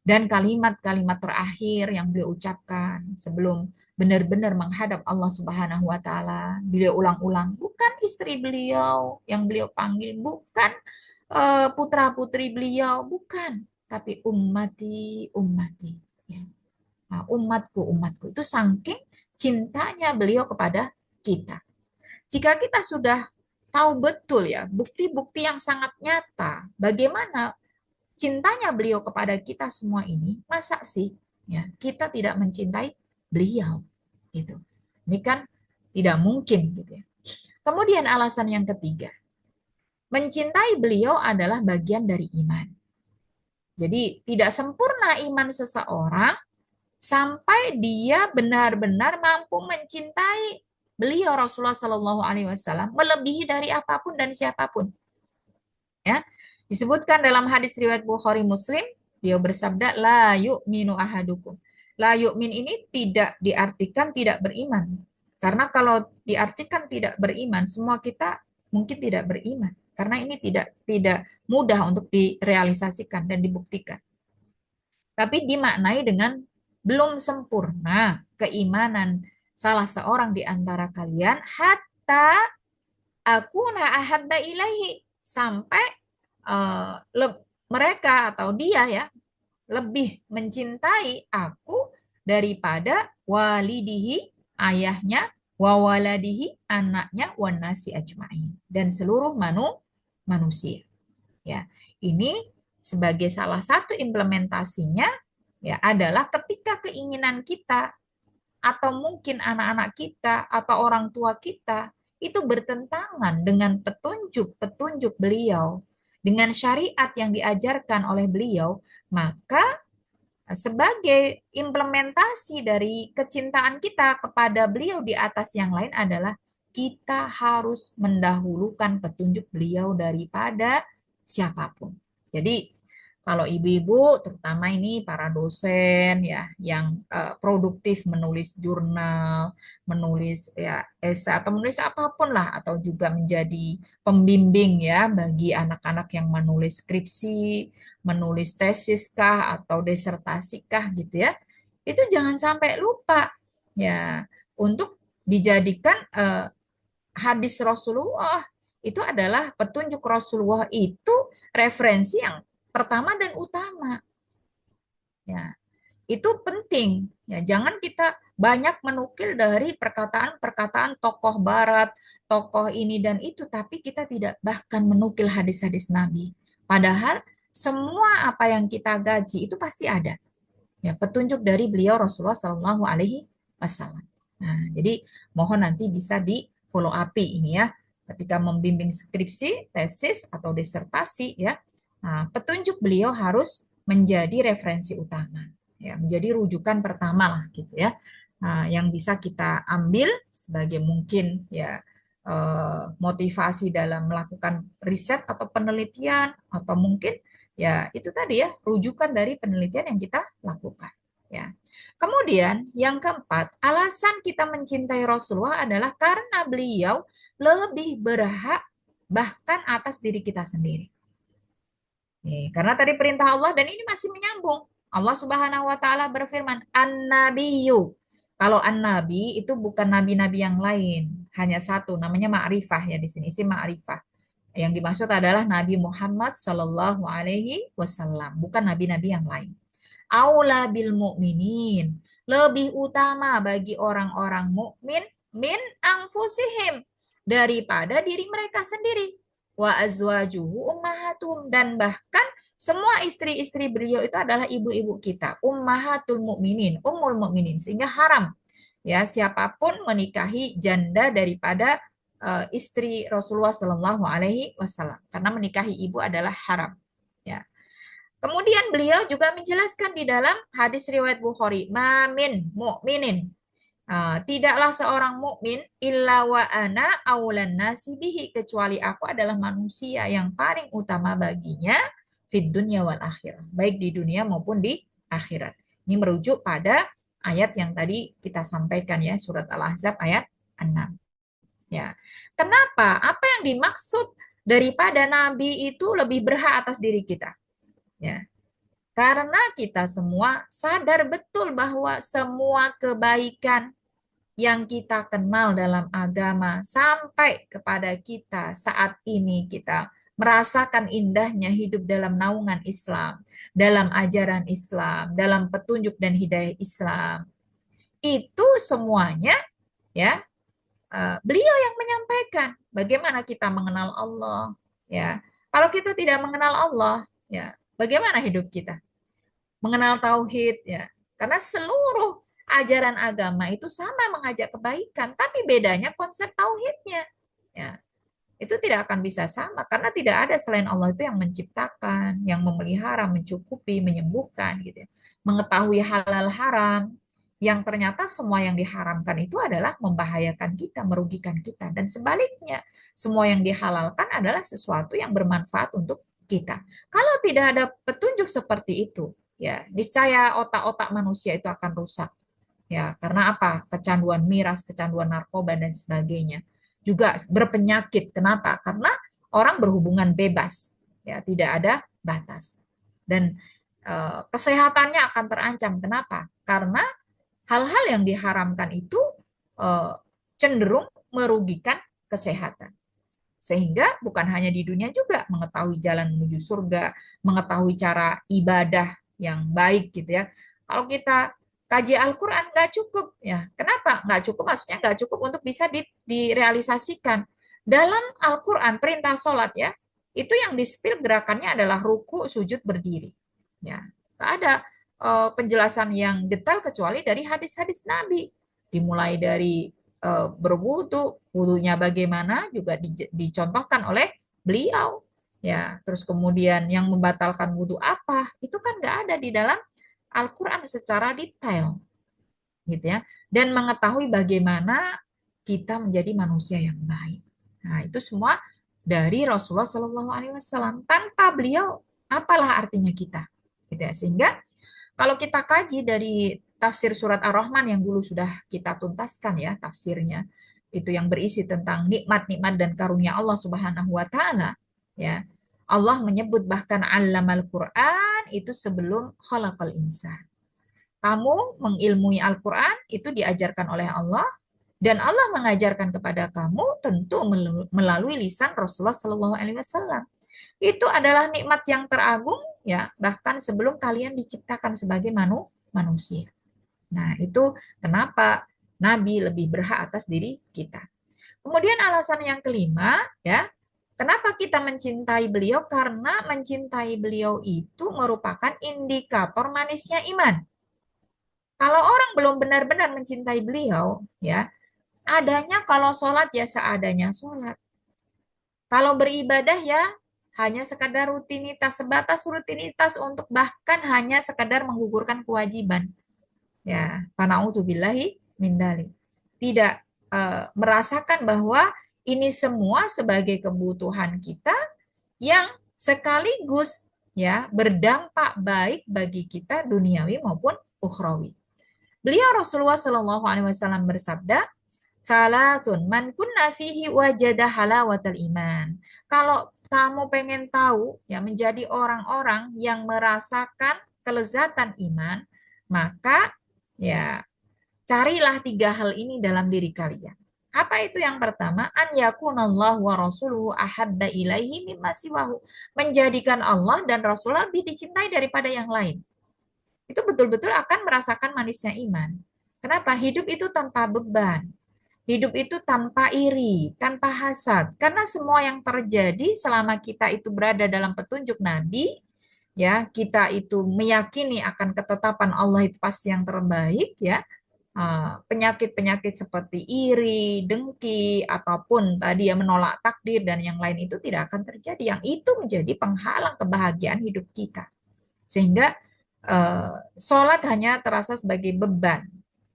Dan kalimat-kalimat terakhir yang beliau ucapkan sebelum benar-benar menghadap Allah Subhanahu wa taala, beliau ulang-ulang, bukan istri beliau yang beliau panggil, bukan putra-putri beliau, bukan, tapi ummati, ummati. Ya. Nah, umatku, umatku. Itu saking cintanya beliau kepada kita. Jika kita sudah tahu betul ya, bukti-bukti yang sangat nyata, bagaimana cintanya beliau kepada kita semua ini, masa sih ya kita tidak mencintai beliau gitu. Ini kan tidak mungkin gitu ya. Kemudian alasan yang ketiga, mencintai beliau adalah bagian dari iman. Jadi tidak sempurna iman seseorang sampai dia benar-benar mampu mencintai beliau Rasulullah Shallallahu Alaihi Wasallam melebihi dari apapun dan siapapun. Ya, disebutkan dalam hadis riwayat Bukhari Muslim, dia bersabda, la yu'minu ahadukum. La yu'min ini tidak diartikan tidak beriman. Karena kalau diartikan tidak beriman, semua kita mungkin tidak beriman. Karena ini tidak mudah untuk direalisasikan dan dibuktikan. Tapi dimaknai dengan belum sempurna keimanan salah seorang di antara kalian hatta akuna ahabba ilaihi, sampai eh, mereka atau dia ya lebih mencintai aku daripada walidihi, ayahnya, wa waladihi, anaknya, wanasi ajma'in, dan seluruh manusia. Ya, ini sebagai salah satu implementasinya ya adalah ketika keinginan kita atau mungkin anak-anak kita atau orang tua kita itu bertentangan dengan petunjuk-petunjuk beliau, dengan syariat yang diajarkan oleh beliau, maka sebagai implementasi dari kecintaan kita kepada beliau di atas yang lain adalah kita harus mendahulukan petunjuk beliau daripada siapapun. Jadi kalau ibu-ibu, terutama ini para dosen ya, yang produktif menulis jurnal, menulis ya esai atau menulis apapun lah, atau juga menjadi pembimbing ya bagi anak-anak yang menulis skripsi, menulis tesis kah atau disertasi kah gitu ya, itu jangan sampai lupa ya untuk dijadikan hadis Rasulullah itu adalah petunjuk Rasulullah, itu referensi yang pertama dan utama ya. Itu penting ya, jangan kita banyak menukil dari perkataan-perkataan tokoh barat, tokoh ini dan itu, tapi kita tidak bahkan menukil hadis-hadis Nabi, padahal semua apa yang kita gaji itu pasti ada ya petunjuk dari beliau Rasulullah Shallallahu Alaihi Wasallam. Nah, jadi mohon nanti bisa di follow up ini ya ketika membimbing skripsi, tesis atau disertasi ya. Nah, petunjuk beliau harus menjadi referensi utama ya, menjadi rujukan pertama lah gitu ya. Nah, yang bisa kita ambil sebagai mungkin ya motivasi dalam melakukan riset atau penelitian, atau mungkin ya itu tadi ya rujukan dari penelitian yang kita lakukan ya. Kemudian yang keempat, alasan kita mencintai Rasulullah adalah karena beliau lebih berhak bahkan atas diri kita sendiri. Karena tadi perintah Allah dan ini masih menyambung. Allah Subhanahu wa taala berfirman, "An-nabiyyu." Kalau an-nabi itu bukan nabi-nabi yang lain, hanya satu, namanya ma'rifah ya di sini, isim ma'rifah. Yang dimaksud adalah Nabi Muhammad Shallallahu Alaihi Wasallam, bukan nabi-nabi yang lain. Aula bil mu'minin, lebih utama bagi orang-orang mukmin min anfusihim, daripada diri mereka sendiri. Wa azwajuhu ummahatum, dan bahkan semua istri-istri beliau itu adalah ibu-ibu kita, ummahatul mukminin, ummul mukminin, sehingga haram ya siapapun menikahi janda daripada istri Rasulullah Shallallahu Alaihi Wasallam, karena menikahi ibu adalah haram. Ya. Kemudian beliau juga menjelaskan di dalam hadis riwayat Bukhari, "Mamin mu'minin." Tidaklah seorang mukmin illa wa ana aulan nasi bihi, kecuali aku adalah manusia yang paling utama baginya fid dunya wal akhirah, baik di dunia maupun di akhirat. Ini merujuk pada ayat yang tadi kita sampaikan ya, surat Al-Ahzab ayat 6. Ya. Kenapa? Apa yang dimaksud daripada nabi itu lebih berhak atas diri kita? Ya. Karena kita semua sadar betul bahwa semua kebaikan yang kita kenal dalam agama sampai kepada kita saat ini, kita merasakan indahnya hidup dalam naungan Islam, dalam ajaran Islam, dalam petunjuk dan hidayah Islam. Itu semuanya ya beliau yang menyampaikan. Bagaimana kita mengenal Allah ya. Kalau kita tidak mengenal Allah ya, bagaimana hidup kita? Mengenal tauhid ya. Karena seluruh ajaran agama itu sama mengajak kebaikan, tapi bedanya konsep tauhidnya. Ya, itu tidak akan bisa sama karena tidak ada selain Allah itu yang menciptakan, yang memelihara, mencukupi, menyembuhkan gitu ya. Mengetahui halal haram, yang ternyata semua yang diharamkan itu adalah membahayakan kita, merugikan kita, dan sebaliknya semua yang dihalalkan adalah sesuatu yang bermanfaat untuk kita. Kalau tidak ada petunjuk seperti itu, ya niscaya otak-otak manusia itu akan rusak. Ya, karena apa? Kecanduan miras, kecanduan narkoba dan sebagainya. Juga berpenyakit. Kenapa? Karena orang berhubungan bebas, ya, tidak ada batas. Dan kesehatannya akan terancam. Kenapa? Karena hal-hal yang diharamkan itu cenderung merugikan kesehatan. Sehingga bukan hanya di dunia juga mengetahui jalan menuju surga, mengetahui cara ibadah yang baik gitu ya. Kalau kita kaji Al-Quran nggak cukup ya. Kenapa? Nggak cukup maksudnya nggak cukup untuk bisa direalisasikan. Dalam Al-Quran perintah sholat ya, itu yang di-spill gerakannya adalah ruku, sujud, berdiri. Ya, nggak ada penjelasan yang detail kecuali dari hadis-hadis Nabi. Dimulai dari berwudu, wudunya bagaimana juga dicontohkan oleh beliau. Ya, terus kemudian yang membatalkan wudu apa, itu kan nggak ada di dalam Al-Quran secara detail, gitu ya. Dan mengetahui bagaimana kita menjadi manusia yang baik. Nah, itu semua dari Rasulullah Shallallahu Alaihi Wasallam. Tanpa beliau, apalah artinya kita, gitu ya. Sehingga kalau kita kaji dari tafsir surat Ar-Rahman yang dulu sudah kita tuntaskan ya tafsirnya, itu yang berisi tentang nikmat-nikmat dan karunia Allah Subhanahu wa taala, ya. Allah menyebut bahkan allamal Quran itu sebelum khalaqal insan. Kamu mengilmui Al-Quran itu diajarkan oleh Allah dan Allah mengajarkan kepada kamu tentu melalui lisan Rasulullah Shallallahu Alaihi Wasallam. Itu adalah nikmat yang teragung ya, bahkan sebelum kalian diciptakan sebagai manusia. Nah, itu kenapa Nabi lebih berhak atas diri kita. Kemudian alasan yang kelima ya, kenapa kita mencintai beliau? Karena mencintai beliau itu merupakan indikator manisnya iman. Kalau orang belum benar-benar mencintai beliau, ya, adanya kalau sholat ya seadanya sholat. Kalau beribadah ya hanya sekadar rutinitas, sebatas rutinitas untuk bahkan hanya sekadar menggugurkan kewajiban. Ya, pana'udzubillahi min dzalik. Tidak merasakan bahwa ini semua sebagai kebutuhan kita yang sekaligus ya berdampak baik bagi kita duniawi maupun ukhrawi. Beliau Rasulullah Shallallahu Alaihi Wasallam bersabda, "Salatun man kunna fihi wajada halawatal iman." Kalau kamu pengen tahu ya menjadi orang-orang yang merasakan kelezatan iman, maka ya carilah tiga hal ini dalam diri kalian. Apa itu yang pertama? An yakunallahu wa rasuluhu ahabba ilaihi mimma siwahu. Menjadikan Allah dan Rasulullah lebih dicintai daripada yang lain. Itu betul-betul akan merasakan manisnya iman. Kenapa? Hidup itu tanpa beban. Hidup itu tanpa iri, tanpa hasad. Karena semua yang terjadi selama kita itu berada dalam petunjuk Nabi, ya, kita itu meyakini akan ketetapan Allah itu pasti yang terbaik, ya. Penyakit-penyakit seperti iri, dengki, ataupun tadi yang menolak takdir dan yang lain itu tidak akan terjadi. Yang itu menjadi penghalang kebahagiaan hidup kita. Sehingga sholat hanya terasa sebagai beban,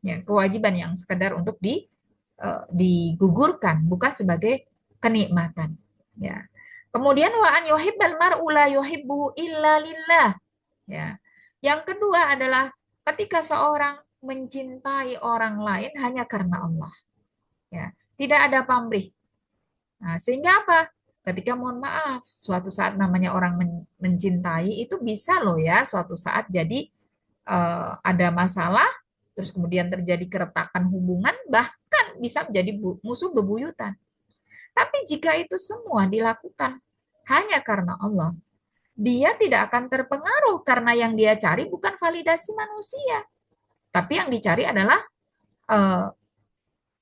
ya, kewajiban yang sekedar untuk digugurkan, bukan sebagai kenikmatan. Ya. Kemudian wa an yuhibbal mar'u la yuhibbu illa lillah. Ya. Yang kedua adalah ketika seorang mencintai orang lain hanya karena Allah. Ya. Tidak ada pamrih. Nah, sehingga apa? Ketika mohon maaf, suatu saat namanya orang mencintai itu bisa loh ya, suatu saat jadi ada masalah, terus kemudian terjadi keretakan hubungan, bahkan bisa menjadi musuh bebuyutan. Tapi jika itu semua dilakukan hanya karena Allah, dia tidak akan terpengaruh karena yang dia cari bukan validasi manusia, tapi yang dicari adalah eh,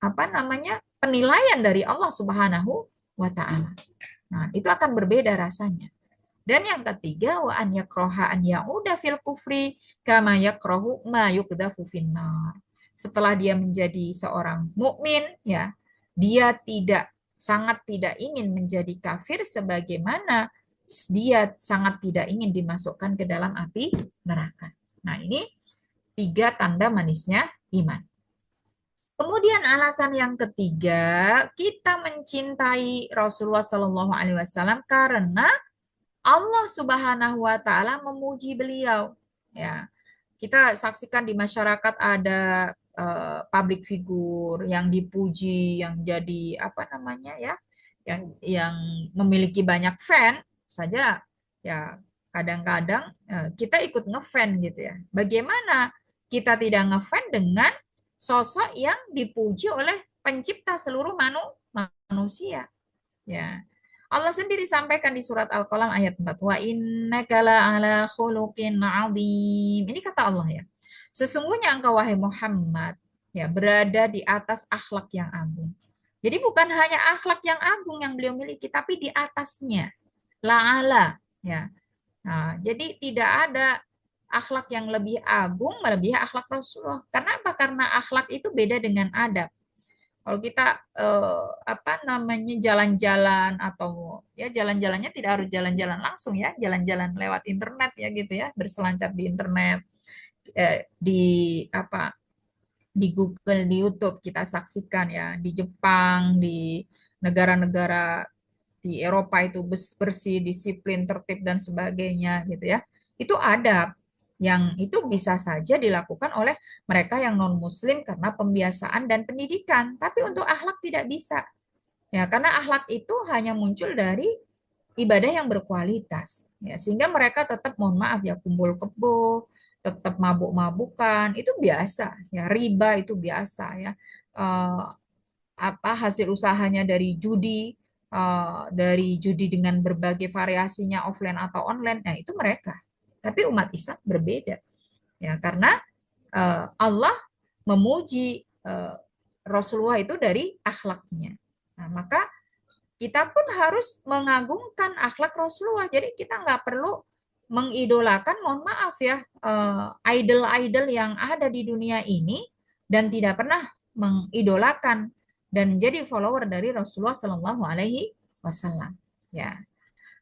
apa namanya penilaian dari Allah Subhanahu wa Ta'ala. Nah, itu akan berbeda rasanya. Dan yang ketiga, wa an yakroha an ya'uda fil kufri kama yakrohu ma yukdafu finnar. Setelah dia menjadi seorang mukmin, ya, dia sangat tidak ingin menjadi kafir sebagaimana dia sangat tidak ingin dimasukkan ke dalam api neraka. Nah, ini tiga tanda manisnya iman. Kemudian alasan yang ketiga, kita mencintai Rasulullah Shallallahu Alaihi Wasallam karena Allah Subhanahu wa taala memuji beliau. Ya. Kita saksikan di masyarakat ada public figure yang dipuji, yang jadi apa namanya ya, yang memiliki banyak fan saja ya kadang-kadang kita ikut ngefan gitu ya. Bagaimana kita tidak ngefan dengan sosok yang dipuji oleh pencipta seluruh manusia. Ya. Allah sendiri sampaikan di surat Al-Qalam ayat 4, wa innaka la'ala khuluqin 'adzim. Ini kata Allah ya. Sesungguhnya engkau wahai Muhammad ya berada di atas akhlak yang agung. Jadi bukan hanya akhlak yang agung yang beliau miliki, tapi di atasnya. La'ala ya. Nah, jadi tidak ada akhlak yang lebih agung melebihi akhlak Rasulullah. Karena apa? Karena akhlak itu beda dengan adab. Kalau kita apa namanya jalan-jalan atau ya jalan-jalannya tidak harus jalan-jalan langsung ya, jalan-jalan lewat internet ya gitu ya, berselancar di internet, di apa di Google, di YouTube kita saksikan ya, di Jepang, di negara-negara di Eropa itu bersih, disiplin, tertib dan sebagainya gitu ya. Itu adab yang itu bisa saja dilakukan oleh mereka yang non-muslim karena pembiasaan dan pendidikan, tapi untuk akhlak tidak bisa. Ya, karena akhlak itu hanya muncul dari ibadah yang berkualitas. Ya, sehingga mereka tetap mohon maaf ya kumpul kebo, tetap mabuk-mabukan, itu biasa ya, riba itu biasa ya. Eh, apa hasil usahanya dari judi dengan berbagai variasinya offline atau online, nah itu mereka. Tapi umat Islam berbeda ya karena Allah memuji Rasulullah itu dari akhlaknya. Nah, maka kita pun harus mengagungkan akhlak Rasulullah. Jadi kita nggak perlu mengidolakan, mohon maaf ya, idol-idol yang ada di dunia ini dan tidak pernah mengidolakan dan menjadi follower dari Rasulullah Shallallahu Alaihi Wasallam. Ya,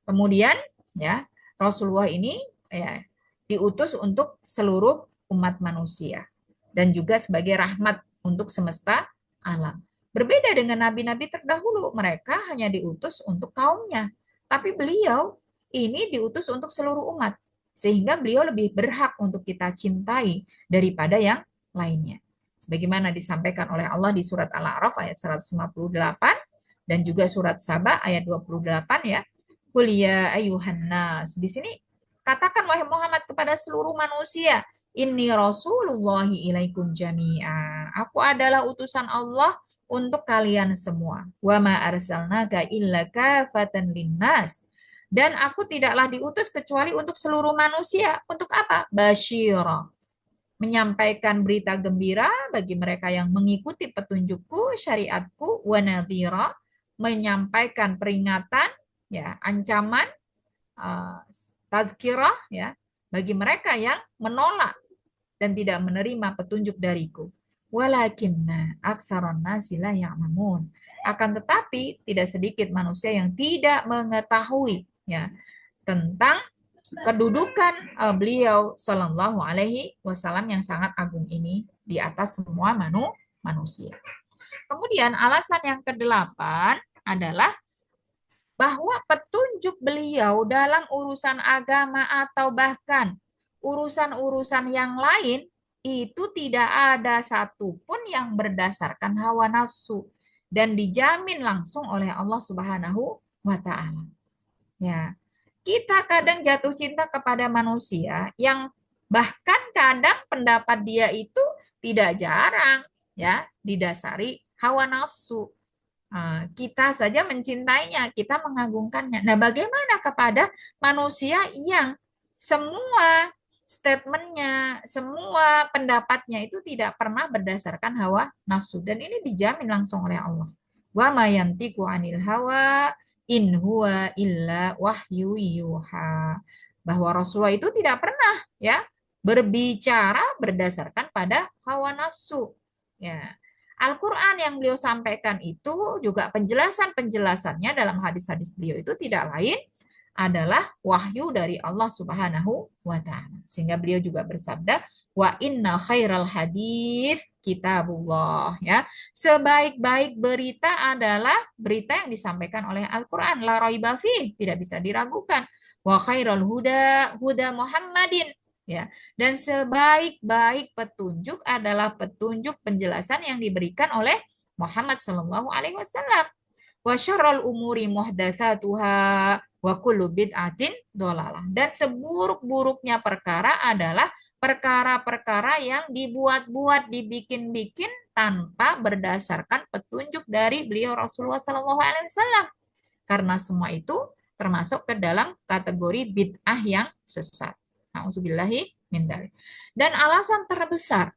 kemudian ya Rasulullah ini ya diutus untuk seluruh umat manusia dan juga sebagai rahmat untuk semesta alam. Berbeda dengan nabi-nabi terdahulu, mereka hanya diutus untuk kaumnya. Tapi beliau ini diutus untuk seluruh umat. Sehingga beliau lebih berhak untuk kita cintai daripada yang lainnya. Sebagaimana disampaikan oleh Allah di surat Al-A'raf ayat 158 dan juga surat Saba ayat 28 ya. Qul ya ayyuhan nas. Di sini katakan wahai Muhammad kepada seluruh manusia, inni rasulullahi ilaikum jami'a. Aku adalah utusan Allah untuk kalian semua. Wa ma arsalnaka illa kafatan linnas. Dan aku tidaklah diutus kecuali untuk seluruh manusia. Untuk apa? Basyira. Menyampaikan berita gembira bagi mereka yang mengikuti petunjukku, syariatku, wa nadhira. Menyampaikan peringatan, ya, ancaman, tazkirah, ya, bagi mereka yang menolak dan tidak menerima petunjuk dariku. Walakinna aktsaron nasi la ya'lamun. Akan tetapi tidak sedikit manusia yang tidak mengetahui ya tentang kedudukan beliau Shallallahu Alaihi Wasallam yang sangat agung ini di atas semua manusia. Kemudian alasan yang kedelapan adalah bahwa petunjuk beliau dalam urusan agama atau bahkan urusan-urusan yang lain itu tidak ada satupun yang berdasarkan hawa nafsu dan dijamin langsung oleh Allah Subhanahu wa taala. Ya. Kita kadang jatuh cinta kepada manusia yang bahkan kadang pendapat dia itu tidak jarang ya didasari hawa nafsu. Kita saja mencintainya, kita mengagungkannya. Nah, bagaimana kepada manusia yang semua statementnya, semua pendapatnya itu tidak pernah berdasarkan hawa nafsu. Dan ini dijamin langsung oleh Allah. Wa ma yantiqu anil hawa in huwa illa wahyu yuha. Bahwa Rasulullah itu tidak pernah ya berbicara berdasarkan pada hawa nafsu. Ya. Al-Quran yang beliau sampaikan itu juga penjelasan-penjelasannya dalam hadis-hadis beliau itu tidak lain adalah wahyu dari Allah Subhanahu wa taala. Sehingga beliau juga bersabda, wa inna khairal hadits kitabullah ya. Sebaik-baik berita adalah berita yang disampaikan oleh Al-Quran, la raiba fih, tidak bisa diragukan. Wa khairal huda huda Muhammadin ya. Dan sebaik-baik petunjuk adalah petunjuk penjelasan yang diberikan oleh Muhammad Sallallahu Alaihi Wasallam. Wa syarrul umuri muhdatsatuha wa kullu bid'atin dhalalah. Dan seburuk-buruknya perkara adalah perkara-perkara yang dibuat-buat, dibikin-bikin tanpa berdasarkan petunjuk dari beliau Rasulullah SAW. Karena semua itu termasuk ke dalam kategori bid'ah yang sesat. Nauzubillahi min dzalik. Dan alasan terbesar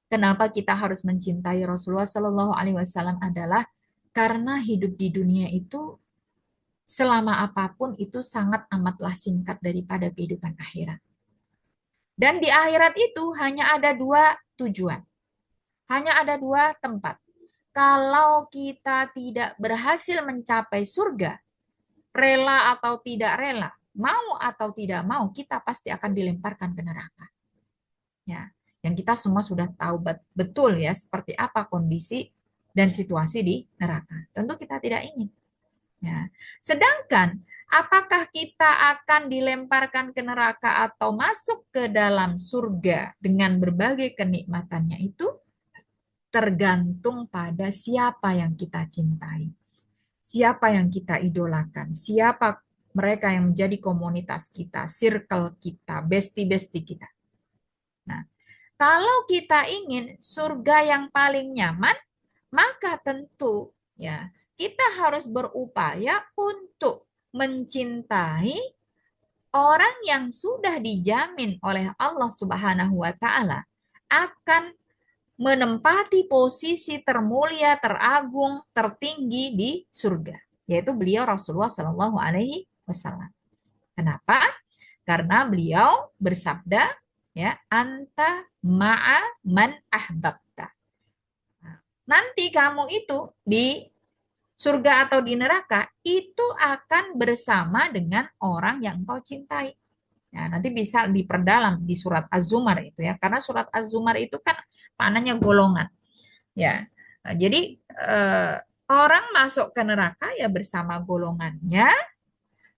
kenapa kita harus mencintai Rasulullah Shallallahu Alaihi Wasallam adalah karena hidup di dunia itu selama apapun itu sangat amatlah singkat daripada kehidupan akhirat. Dan di akhirat itu hanya ada dua tujuan, hanya ada dua tempat. Kalau kita tidak berhasil mencapai surga, rela atau tidak rela, mau atau tidak mau, kita pasti akan dilemparkan ke neraka. Ya, yang kita semua sudah tahu betul ya seperti apa kondisi dan situasi di neraka. Tentu kita tidak ingin. Ya. Sedangkan apakah kita akan dilemparkan ke neraka atau masuk ke dalam surga dengan berbagai kenikmatannya itu tergantung pada siapa yang kita cintai, siapa yang kita idolakan, siapa mereka yang menjadi komunitas kita, circle kita, bestie-bestie kita. Nah, kalau kita ingin surga yang paling nyaman, maka tentu ya kita harus berupaya untuk mencintai orang yang sudah dijamin oleh Allah Subhanahu wa taala akan menempati posisi termulia, teragung, tertinggi di surga, yaitu beliau Rasulullah Shallallahu alaihi wasallam. Kenapa? Karena beliau bersabda ya, anta ma'a man ahbabta. Nanti kamu itu di surga atau di neraka itu akan bersama dengan orang yang engkau cintai. Ya, nanti bisa diperdalam di surat Az-Zumar itu ya, karena surat Az-Zumar itu kan maknanya golongan. Ya, jadi orang masuk ke neraka ya bersama golongannya,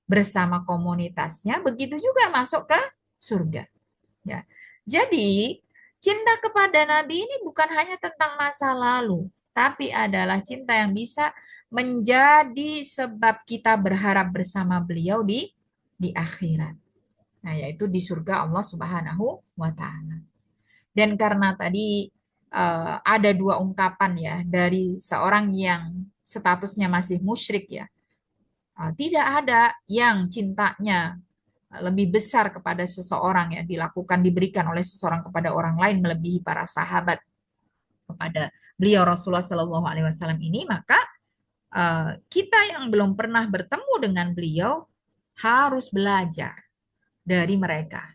bersama komunitasnya, begitu juga masuk ke surga. Ya, jadi cinta kepada Nabi ini bukan hanya tentang masa lalu, tapi adalah cinta yang bisa menjadi sebab kita berharap bersama beliau di akhirat. Nah, yaitu di surga Allah Subhanahu wa taala. Dan karena tadi ada dua ungkapan ya dari seorang yang statusnya masih musyrik ya. Tidak ada yang cintanya lebih besar kepada seseorang ya dilakukan diberikan oleh seseorang kepada orang lain melebihi para sahabat kepada beliau Rasulullah Shallallahu Alaihi Wasallam ini, maka kita yang belum pernah bertemu dengan beliau harus belajar dari mereka,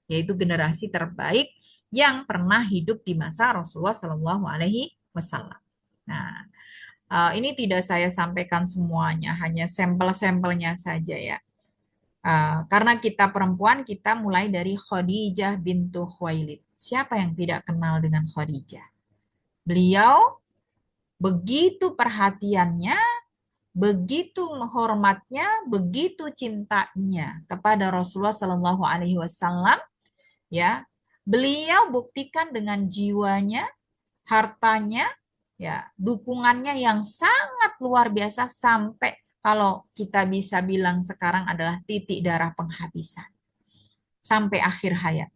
yaitu generasi terbaik yang pernah hidup di masa Rasulullah Shallallahu Alaihi Wasallam. Nah, ini tidak saya sampaikan semuanya, hanya sampel-sampelnya saja ya. Karena kita perempuan, kita mulai dari Khadijah bintu Khuwailid. Siapa yang tidak kenal dengan Khadijah? Beliau begitu perhatiannya, begitu menghormatnya, begitu cintanya kepada Rasulullah Shallallahu Alaihi Wasallam. Ya, beliau buktikan dengan jiwanya, hartanya, ya, dukungannya yang sangat luar biasa sampai kalau kita bisa bilang sekarang adalah titik darah penghabisan sampai akhir hayat.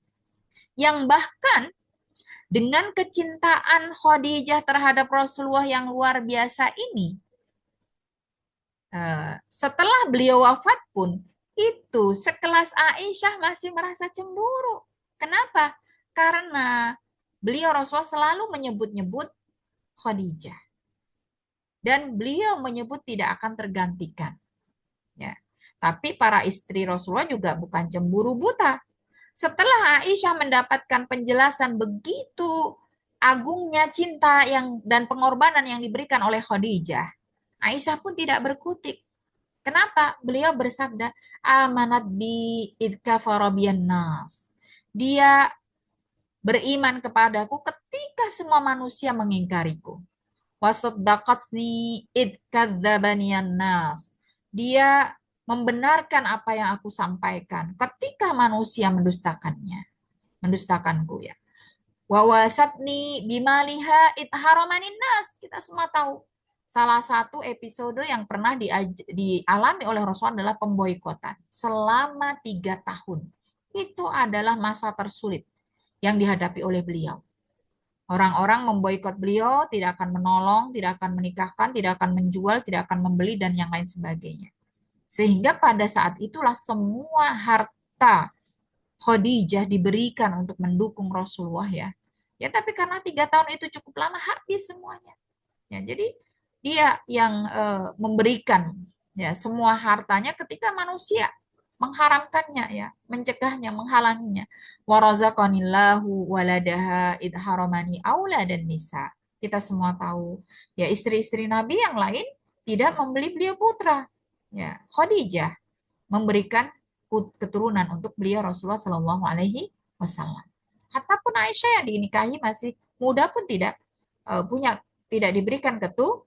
Yang bahkan dengan kecintaan Khadijah terhadap Rasulullah yang luar biasa ini, setelah beliau wafat pun, itu sekelas Aisyah masih merasa cemburu. Kenapa? Karena beliau Rasulullah selalu menyebut-nyebut Khadijah. Dan beliau menyebut tidak akan tergantikan. Ya. Tapi para istri Rasulullah juga bukan cemburu buta. Setelah Aisyah mendapatkan penjelasan begitu agungnya cinta dan pengorbanan yang diberikan oleh Khadijah, Aisyah pun tidak berkutik. Kenapa? Beliau bersabda, amanat bi idka farabiyan nas. Dia beriman kepadaku ketika semua manusia mengingkariku. Wasaddaqatni id kadzdzabaniyan nas. Dia membenarkan apa yang aku sampaikan ketika manusia mendustakanku ya. Wa wasatni bimaliha id haramanin nas. Kita semua tahu salah satu episode yang pernah dialami oleh Rasulullah adalah pemboikotan selama 3 tahun itu adalah masa tersulit yang dihadapi oleh beliau. Orang-orang memboikot beliau, tidak akan menolong, tidak akan menikahkan, tidak akan menjual, tidak akan membeli, dan yang lain sebagainya. Sehingga pada saat itulah semua harta Khadijah diberikan untuk mendukung Rasulullah ya. Ya tapi karena 3 tahun itu cukup lama habis semuanya. Ya jadi dia yang memberikan ya semua hartanya ketika manusia mengharamkannya ya, mencegahnya, menghalanginya. Wa razaqanillahu waladaha id haramani aula dan nisa. Kita semua tahu ya istri-istri Nabi yang lain tidak membeli beliau putra. Ya, Khadijah memberikan keturunan untuk beliau Rasulullah Shallallahu Alaihi Wasallam. Hatta pun Aisyah yang dinikahi masih muda pun tidak punya tidak diberikan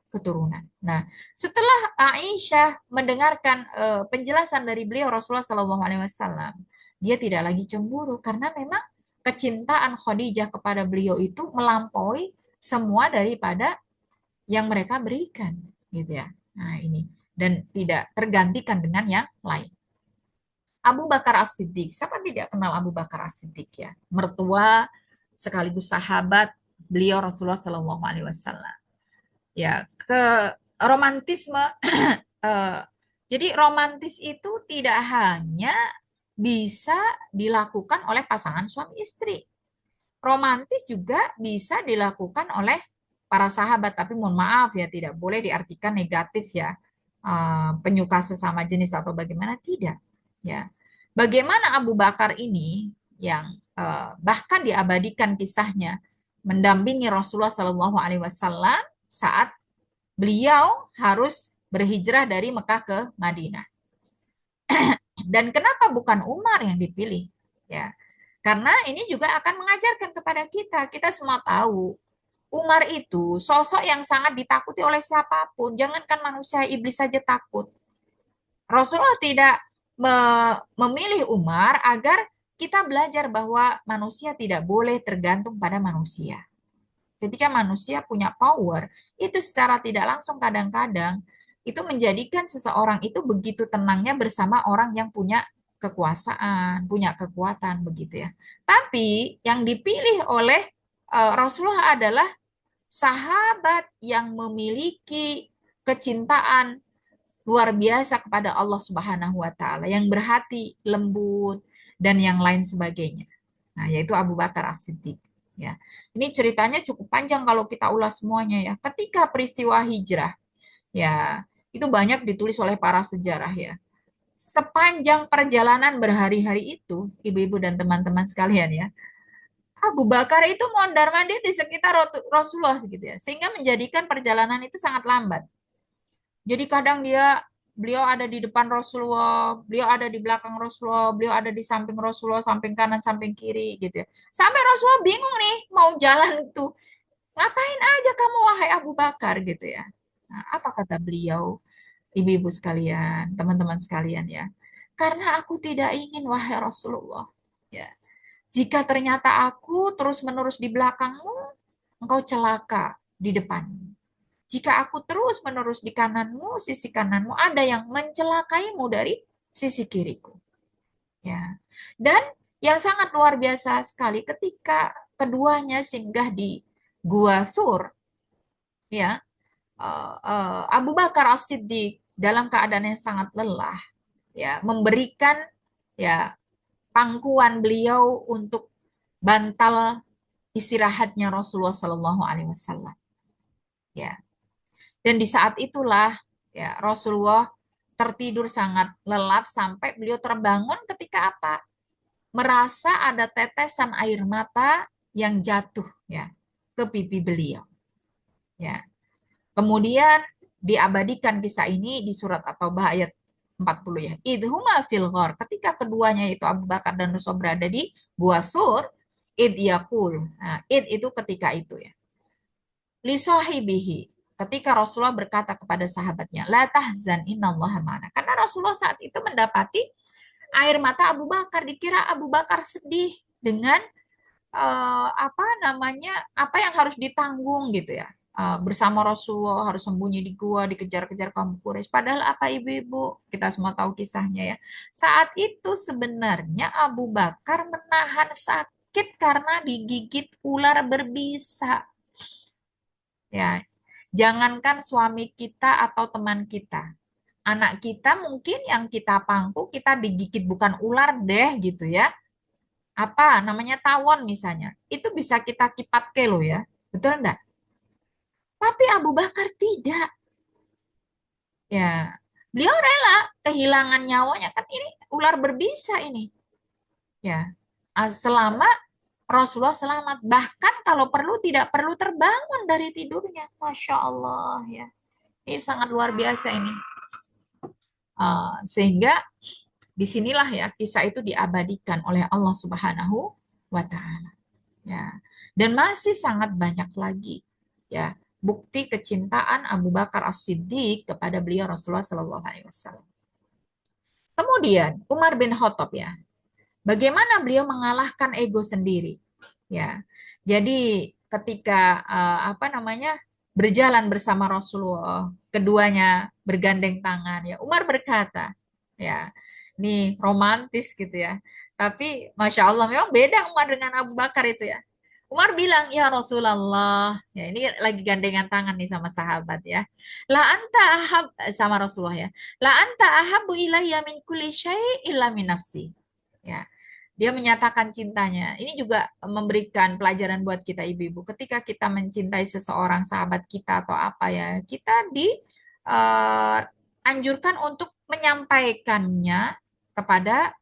keturunan. Nah, setelah Aisyah mendengarkan penjelasan dari beliau Rasulullah Shallallahu Alaihi Wasallam, dia tidak lagi cemburu karena memang kecintaan Khadijah kepada beliau itu melampaui semua daripada yang mereka berikan, gitu ya. Nah, ini dan tidak tergantikan dengan yang lain. Abu Bakar As-Siddiq. Siapa tidak kenal Abu Bakar As-Siddiq ya? Mertua sekaligus sahabat beliau Rasulullah Shallallahu Alaihi Wasallam. Ya, ke romantisme. eh, jadi romantis itu tidak hanya bisa dilakukan oleh pasangan suami istri. Romantis juga bisa dilakukan oleh para sahabat, tapi mohon maaf ya, tidak boleh diartikan negatif ya. Penyuka sesama jenis atau bagaimana tidak ya. Bagaimana Abu Bakar ini yang bahkan diabadikan kisahnya mendampingi Rasulullah Shallallahu Alaihi Wasallam saat beliau harus berhijrah dari Mekah ke Madinah. Dan kenapa bukan Umar yang dipilih? Ya, karena ini juga akan mengajarkan kepada kita. Kita semua tahu Umar itu sosok yang sangat ditakuti oleh siapapun. Jangankan manusia, iblis saja takut. Rasulullah tidak memilih Umar agar kita belajar bahwa manusia tidak boleh tergantung pada manusia. Ketika manusia punya power, itu secara tidak langsung kadang-kadang itu menjadikan seseorang itu begitu tenangnya bersama orang yang punya kekuasaan, punya kekuatan begitu ya. Tapi yang dipilih oleh Rasulullah adalah sahabat yang memiliki kecintaan luar biasa kepada Allah Subhanahu wa taala, yang berhati lembut dan yang lain sebagainya. Nah, yaitu Abu Bakar As-Siddiq ya. Ini ceritanya cukup panjang kalau kita ulas semuanya ya. Ketika peristiwa hijrah ya, itu banyak ditulis oleh para sejarah ya. Sepanjang perjalanan berhari-hari itu, ibu-ibu dan teman-teman sekalian ya, Abu Bakar itu mondar-mandir di sekitar Rasulullah gitu ya, sehingga menjadikan perjalanan itu sangat lambat. Jadi kadang beliau ada di depan Rasulullah, beliau ada di belakang Rasulullah, beliau ada di samping Rasulullah, samping kanan, samping kiri gitu ya. Sampai Rasulullah bingung nih mau jalan itu. Ngapain aja kamu wahai Abu Bakar gitu ya. Nah, apa kata beliau, ibu-ibu sekalian, teman-teman sekalian ya. Karena aku tidak ingin wahai Rasulullah. Ya. Jika ternyata aku terus-menerus di belakangmu, engkau celaka di depanmu. Jika aku terus-menerus di kananmu, sisi kananmu, ada yang mencelakaimu dari sisi kiriku. Ya. Dan yang sangat luar biasa sekali ketika keduanya singgah di Gua Thur, ya, Abu Bakar As-Siddiq dalam keadaan yang sangat lelah, ya, memberikan ya pangkuan beliau untuk bantal istirahatnya Rasulullah Shallallahu Alaihi Wasallam. Ya, dan di saat itulah ya Rasulullah tertidur sangat lelap sampai beliau terbangun ketika apa? Merasa ada tetesan air mata yang jatuh ya ke pipi beliau. Ya. Kemudian diabadikan kisah ini di surat At-Taubah ayat 40 ya. Idhuma fil ghar. Ketika keduanya itu Abu Bakar dan Rasul berada di Gua Sur, id yakul. Nah, id itu ketika itu ya. Li sahibihi. Ketika Rasulullah berkata kepada sahabatnya, la tahzan innallaha ma'ana. Karena Rasulullah saat itu mendapati air mata Abu Bakar, dikira Abu Bakar sedih dengan apa namanya, apa yang harus ditanggung gitu ya. bersama Rasulullah harus sembunyi di gua, dikejar-kejar kaum Quraisy. Padahal apa ibu-ibu? Kita semua tahu kisahnya ya. Saat itu sebenarnya Abu Bakar menahan sakit karena digigit ular berbisa. Ya, jangankan suami kita atau teman kita, anak kita mungkin yang kita pangku kita digigit bukan ular deh gitu ya. Apa namanya tawon misalnya, itu bisa kita kipatke loh ya. Betul enggak? Tapi Abu Bakar tidak. Ya, beliau rela kehilangan nyawanya kan ini ular berbisa ini. Ya, selama Rasulullah selamat. Bahkan kalau perlu tidak perlu terbangun dari tidurnya. Masya Allah ya. Ini sangat luar biasa ini. Sehingga disinilah ya kisah itu diabadikan oleh Allah Subhanahu wa Ta'ala. Ya. Dan masih sangat banyak lagi ya bukti kecintaan Abu Bakar As-Siddiq kepada beliau Rasulullah Shallallahu Alaihi Wasallam. Kemudian Umar bin Khattab ya, bagaimana beliau mengalahkan ego sendiri ya. Jadi ketika apa namanya berjalan bersama Rasulullah, keduanya bergandeng tangan ya. Umar berkata, ya, ini romantis gitu ya. Tapi Masya Allah memang beda Umar dengan Abu Bakar itu ya. Umar bilang, ya Rasulullah, ya ini lagi gandengan tangan nih sama sahabat ya. La anta ahab sama Rasulullah ya. La anta ahabu ilayya min kulli syai' illa min nafsi. Ya, dia menyatakan cintanya. Ini juga memberikan pelajaran buat kita ibu-ibu. Ketika kita mencintai seseorang, sahabat kita atau apa ya, kita dianjurkan untuk menyampaikannya kepada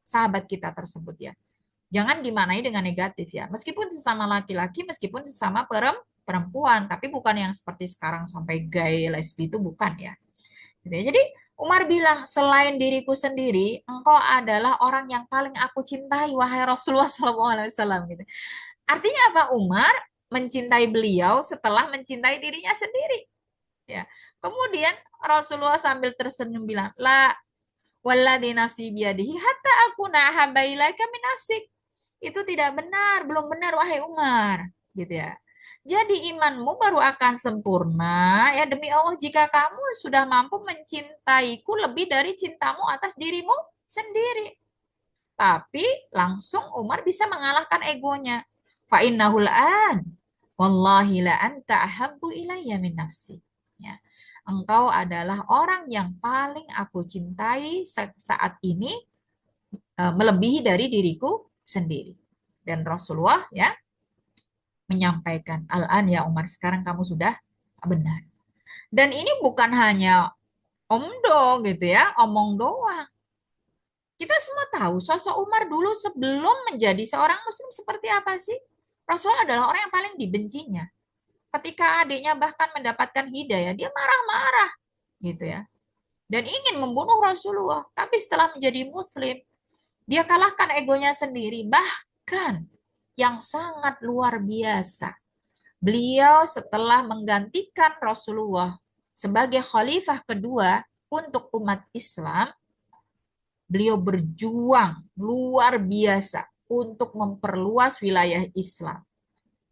sahabat kita tersebut ya. Jangan dimaknai dengan negatif ya. Meskipun sesama laki-laki, meskipun sesama perempuan, tapi bukan yang seperti sekarang sampai gay, lesbi itu bukan ya. Gitu ya. Jadi Umar bilang, selain diriku sendiri, engkau adalah orang yang paling aku cintai, wahai Rasulullah SAW. Gitu. Artinya apa? Umar mencintai beliau setelah mencintai dirinya sendiri. Ya. Kemudian Rasulullah sambil tersenyum bilang, la walladzi nafsi biyadihi hatta aku nahabba ilaika min nafsik. Itu tidak benar, belum benar wahai Umar, gitu ya. Jadi imanmu baru akan sempurna ya demi Allah jika kamu sudah mampu mencintaiku lebih dari cintamu atas dirimu sendiri. Tapi langsung Umar bisa mengalahkan egonya. Fa innahul an wallahi la anta ahabbu ilayya min nafsi. Ya. Engkau adalah orang yang paling aku cintai saat ini melebihi dari diriku sendiri. Dan Rasulullah ya menyampaikan, Al-an ya Umar, sekarang kamu sudah benar. Dan ini bukan hanya omdo gitu ya, omong doang. Kita semua tahu sosok Umar dulu sebelum menjadi seorang muslim seperti apa sih? Rasulullah adalah orang yang paling dibencinya. Ketika adiknya bahkan mendapatkan hidayah, dia marah-marah gitu ya. Dan ingin membunuh Rasulullah. Tapi setelah menjadi muslim, dia kalahkan egonya sendiri. Bahkan yang sangat luar biasa. Beliau setelah menggantikan Rasulullah sebagai khalifah kedua untuk umat Islam, beliau berjuang luar biasa untuk memperluas wilayah Islam.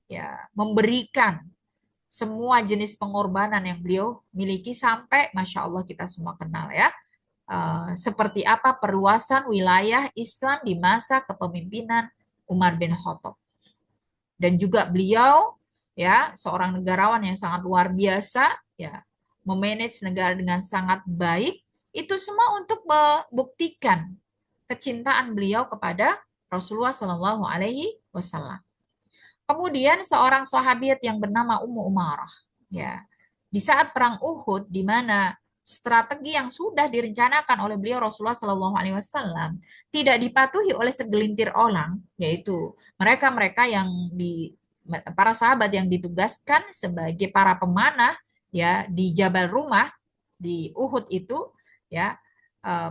Ya, memberikan semua jenis pengorbanan yang beliau miliki sampai Masya Allah kita semua kenal ya. Seperti apa perluasan wilayah Islam di masa kepemimpinan Umar bin Khattab. Dan juga beliau ya seorang negarawan yang sangat luar biasa ya memanage negara dengan sangat baik, itu semua untuk membuktikan kecintaan beliau kepada Rasulullah Shallallahu Alaihi Wasallam. Kemudian seorang sahabiat yang bernama Ummu Umarah ya di saat perang Uhud di mana strategi yang sudah direncanakan oleh beliau Rasulullah Shallallahu Alaihi Wasallam tidak dipatuhi oleh segelintir orang, yaitu mereka-mereka yang para sahabat yang ditugaskan sebagai para pemanah ya di Jabal Rumah di Uhud itu ya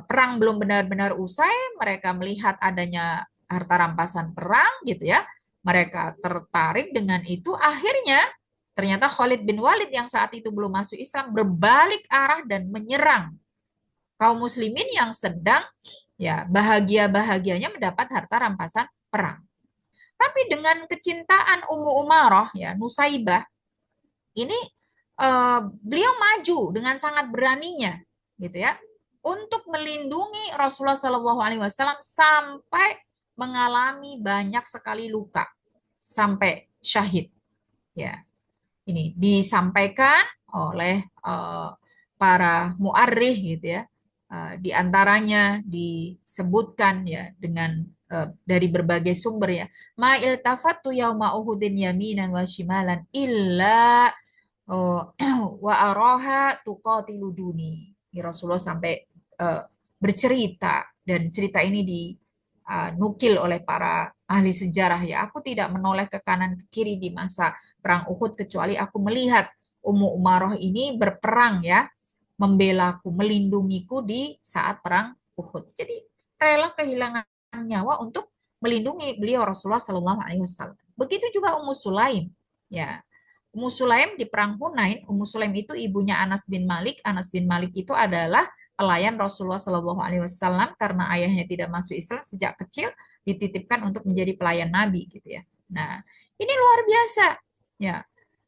perang belum benar-benar usai, mereka melihat adanya harta rampasan perang gitu ya, mereka tertarik dengan itu, akhirnya ternyata Khalid bin Walid yang saat itu belum masuk Islam berbalik arah dan menyerang kaum muslimin yang sedang ya bahagia-bahagianya mendapat harta rampasan perang. Tapi dengan kecintaan Ummu Umarah ya Nusaibah ini beliau maju dengan sangat beraninya, gitu ya, untuk melindungi Rasulullah Shallallahu Alaihi Wasallam sampai mengalami banyak sekali luka, sampai syahid. Ya, ini disampaikan oleh para muarrikh gitu ya. Di antaranya disebutkan ya dengan dari berbagai sumber ya. Ma iltafatu yauma uhudin yaminan wa shimalan illa wa araha tuqatilu duni. Rasulullah sampai eh, bercerita dan cerita ini dinukil oleh para ahli sejarah ya. Aku tidak menoleh ke kanan ke kiri di masa perang Uhud kecuali aku melihat Ummu Umaroh ini berperang ya, membelaku, melindungiku di saat perang Uhud. Jadi rela kehilangan nyawa untuk melindungi beliau Rasulullah Shallallahu Alaihi Wasallam. Begitu juga Ummu Sulaim ya. Ummu Sulaim di perang Hunain, Ummu Sulaim itu ibunya Anas bin Malik. Anas bin Malik itu adalah pelayan Rasulullah Shallallahu Alaihi Wasallam karena ayahnya tidak masuk Islam sejak kecil, dititipkan untuk menjadi pelayan Nabi gitu ya. Nah, ini luar biasa ya.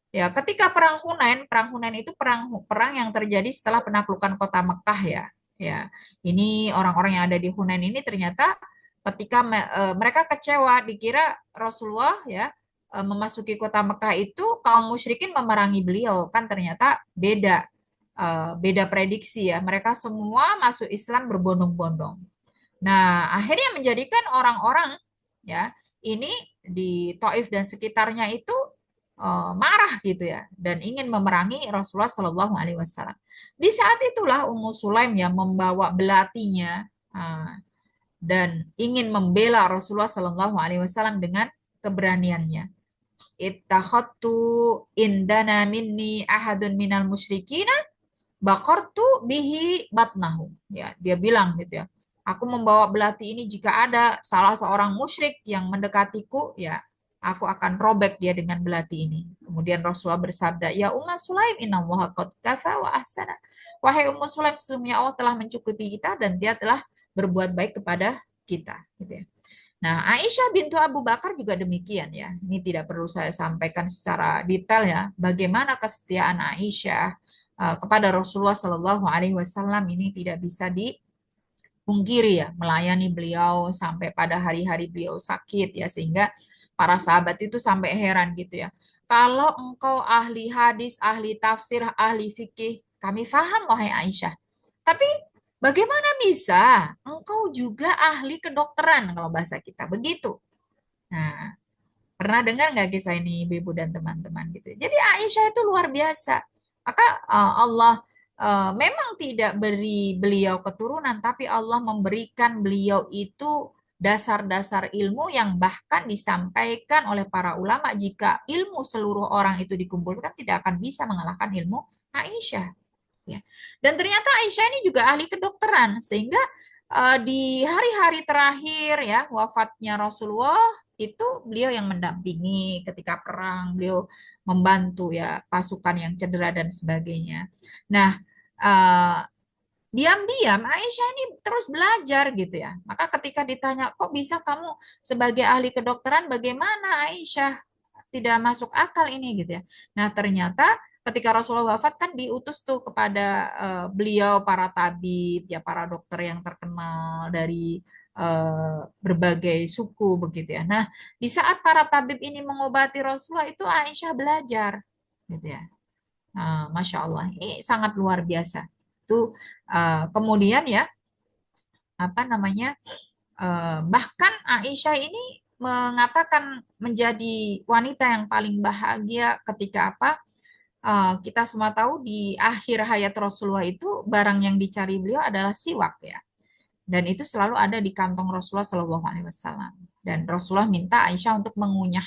Ya, ketika perang Hunain itu perang yang terjadi setelah penaklukan kota Mekah ya. Ya, ini orang-orang yang ada di Hunain ini ternyata ketika mereka kecewa, dikira Rasulullah ya memasuki kota Mekah itu kaum musyrikin memerangi beliau, kan ternyata beda. Beda prediksi ya. Mereka semua masuk Islam berbondong-bondong. Nah, akhirnya menjadikan orang-orang ya ini di Taif dan sekitarnya itu marah gitu ya dan ingin memerangi Rasulullah Shallallahu Alaihi Wasallam. Di saat itulah Ummu Sulaim yang membawa belatinya dan ingin membela Rasulullah Shallallahu Alaihi Wasallam dengan keberaniannya. Ittakhadtu indana minni ahadun minal musyrikina bakartu bihi batnahu. Ya, dia bilang gitu ya. Aku membawa belati ini jika ada salah seorang musyrik yang mendekatiku, ya aku akan robek dia dengan belati ini. Kemudian Rasulullah bersabda, ya Ummu Sulaim, innallaha qad kafa wa ahsana. Wahai Ummu Sulaim, sesungguhnya Allah telah mencukupi kita dan dia telah berbuat baik kepada kita. Gitu ya. Nah, Aisyah bintu Abu Bakar juga demikian ya. Ini tidak perlu saya sampaikan secara detail ya. Bagaimana kesetiaan Aisyah kepada Rasulullah Shallallahu Alaihi Wasallam ini tidak bisa dipungkiri ya, melayani beliau sampai pada hari-hari beliau sakit ya, sehingga para sahabat itu sampai heran gitu ya. Kalau engkau ahli hadis, ahli tafsir, ahli fikih, kami faham wahai Aisyah. Tapi bagaimana bisa engkau juga ahli kedokteran kalau bahasa kita begitu. Nah, pernah dengar nggak kisah ini ibu-ibu dan teman-teman gitu. Jadi Aisyah itu luar biasa. Maka Allah memang tidak beri beliau keturunan, tapi Allah memberikan beliau itu dasar-dasar ilmu yang bahkan disampaikan oleh para ulama, jika ilmu seluruh orang itu dikumpulkan tidak akan bisa mengalahkan ilmu Aisyah. Ya. Dan ternyata Aisyah ini juga ahli kedokteran, sehingga di hari-hari terakhir ya wafatnya Rasulullah itu beliau yang mendampingi ketika perang, beliau membantu ya pasukan yang cedera dan sebagainya. Nah, eh, diam-diam Aisyah ini terus belajar gitu ya. Maka ketika ditanya, kok bisa kamu sebagai ahli kedokteran, bagaimana Aisyah, tidak masuk akal ini gitu ya. Nah, ternyata ketika Rasulullah wafat kan diutus tuh kepada beliau para tabib ya, para dokter yang terkenal dari berbagai suku begitu ya. Nah, di saat para tabib ini mengobati Rasulullah itu Aisyah belajar gitu ya. Masya Allah, ini sangat luar biasa. Itu kemudian ya apa namanya, bahkan Aisyah ini mengatakan menjadi wanita yang paling bahagia ketika apa? Kita semua tahu di akhir hayat Rasulullah itu barang yang dicari beliau adalah siwak ya. Dan itu selalu ada di kantong Rasulullah Shallallahu Alaihi Wasallam. Dan Rasulullah minta Aisyah untuk mengunyah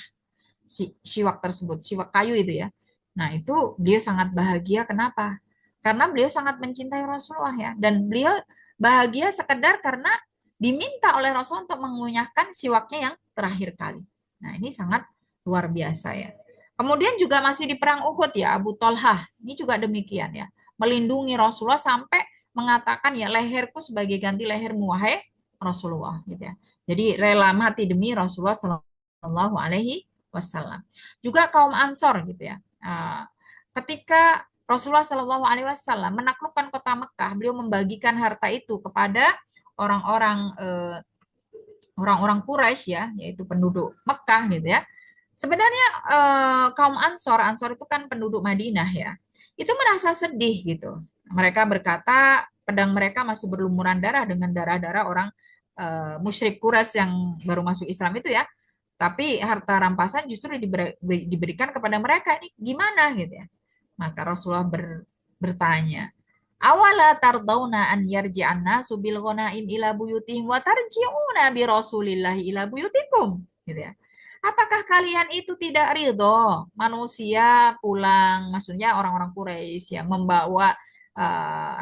siwak tersebut, siwak kayu itu ya. Nah itu beliau sangat bahagia. Kenapa? Karena beliau sangat mencintai Rasulullah ya. Dan beliau bahagia sekedar karena diminta oleh Rasul untuk mengunyahkan siwaknya yang terakhir kali. Nah, ini sangat luar biasa ya. Kemudian juga masih di perang Uhud ya, Abu Tolhah. Ini juga demikian ya. Melindungi Rasulullah sampai mengatakan ya leherku sebagai ganti lehermu wahai Rasulullah gitu ya. Jadi rela mati demi Rasulullah Shallallahu Alaihi Wasallam. Juga kaum Ansor gitu ya. ketika Rasulullah Shallallahu Alaihi Wasallam menaklukkan kota Mekah, beliau membagikan harta itu kepada orang-orang orang-orang Quraisy ya, yaitu penduduk Mekah gitu ya. Sebenarnya kaum Ansor, Ansor itu kan penduduk Madinah ya, itu merasa sedih gitu. Mereka berkata pedang mereka masih berlumuran darah dengan darah-darah orang musyrik Quraisy yang baru masuk Islam itu ya. Tapi harta rampasan justru diberikan kepada mereka. Ini gimana gitu ya. Maka Rasulullah bertanya, awala tardawna an yarji'an nasu bil ghanaim ila buyutihim wa tarji'una bi rasulillahi ila buyutikum gitu ya. Apakah kalian itu tidak ridho manusia pulang, maksudnya orang-orang Quraisy yang membawa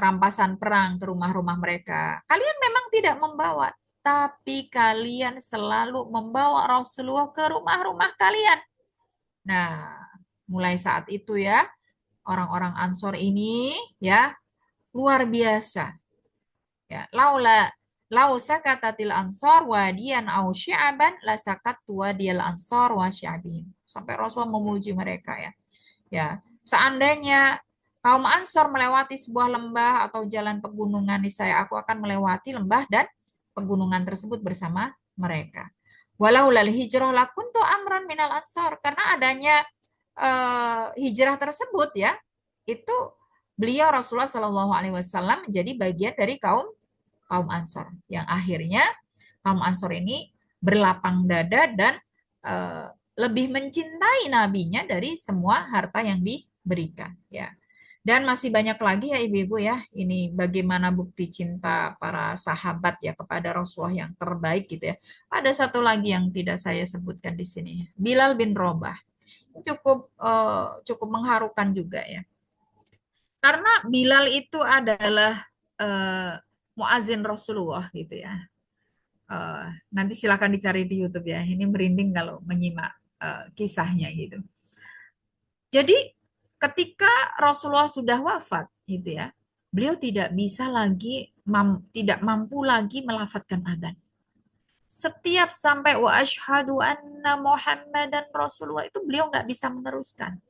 rampasan perang ke rumah-rumah mereka. Kalian memang tidak membawa, tapi kalian selalu membawa Rasulullah ke rumah-rumah kalian. Nah, mulai saat itu ya, orang-orang Ansor ini ya luar biasa. Ya, lau sakatatil ansor wadiyan au syi'aban la sakattu wadiyal ansor wa syi'abihim. Sampai Rasul memuji mereka ya. Ya, seandainya kaum Ansor melewati sebuah lembah atau jalan pegunungan, niscaya aku akan melewati lembah dan pegunungan tersebut bersama mereka. Walau lal hijrah lakuntu amran minal ansor, karena adanya hijrah tersebut ya, itu beliau Rasulullah Shallallahu Alaihi Wasallam menjadi bagian dari kaum kaum Ansor yang akhirnya kaum Ansor ini berlapang dada dan lebih mencintai nabinya dari semua harta yang diberikan ya. Dan masih banyak lagi ya ibu-ibu ya, ini bagaimana bukti cinta para sahabat ya kepada Rasulullah yang terbaik gitu ya. Ada satu lagi yang tidak saya sebutkan di sini, Bilal bin Robah. Cukup mengharukan juga ya. Karena Bilal itu adalah uh, muazin Rasulullah gitu ya. Nanti silakan dicari di YouTube ya. Ini merinding kalau menyimak kisahnya gitu. Jadi ketika Rasulullah sudah wafat gitu ya, beliau tidak bisa lagi tidak mampu lagi melafadzkan adzan. Setiap sampai wa asyhadu anna Muhammadan Rasulullah itu beliau nggak bisa meneruskan.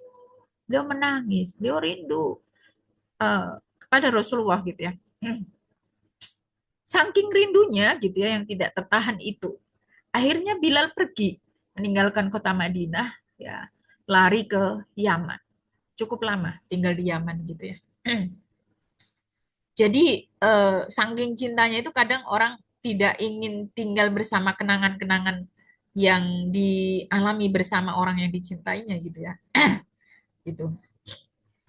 Beliau menangis, beliau rindu kepada Rasulullah gitu ya. Saking rindunya gitu ya yang tidak tertahan itu. Akhirnya Bilal pergi meninggalkan kota Madinah ya, lari ke Yaman. Cukup lama tinggal di Yaman gitu ya. Jadi saking cintanya itu kadang orang tidak ingin tinggal bersama kenangan-kenangan yang dialami bersama orang yang dicintainya gitu ya. Gitu.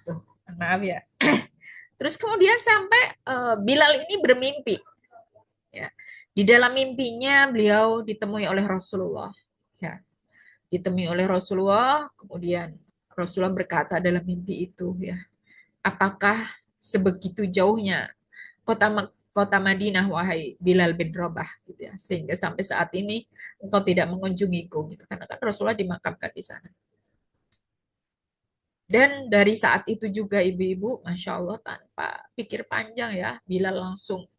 Tuh, maaf ya. Terus kemudian sampai Bilal ini bermimpi. Ya. Di dalam mimpinya beliau ditemui oleh Rasulullah. Ya. Ditemui oleh Rasulullah, kemudian Rasulullah berkata dalam mimpi itu, ya, apakah sebegitu jauhnya kota kota Madinah wahai Bilal bin Rabah gitu ya, sehingga sampai saat ini engkau tidak mengunjungiku gitu, karena kan Rasulullah dimakamkan di sana. Dan dari saat itu juga ibu-ibu, masya Allah tanpa pikir panjang ya, Bilal langsung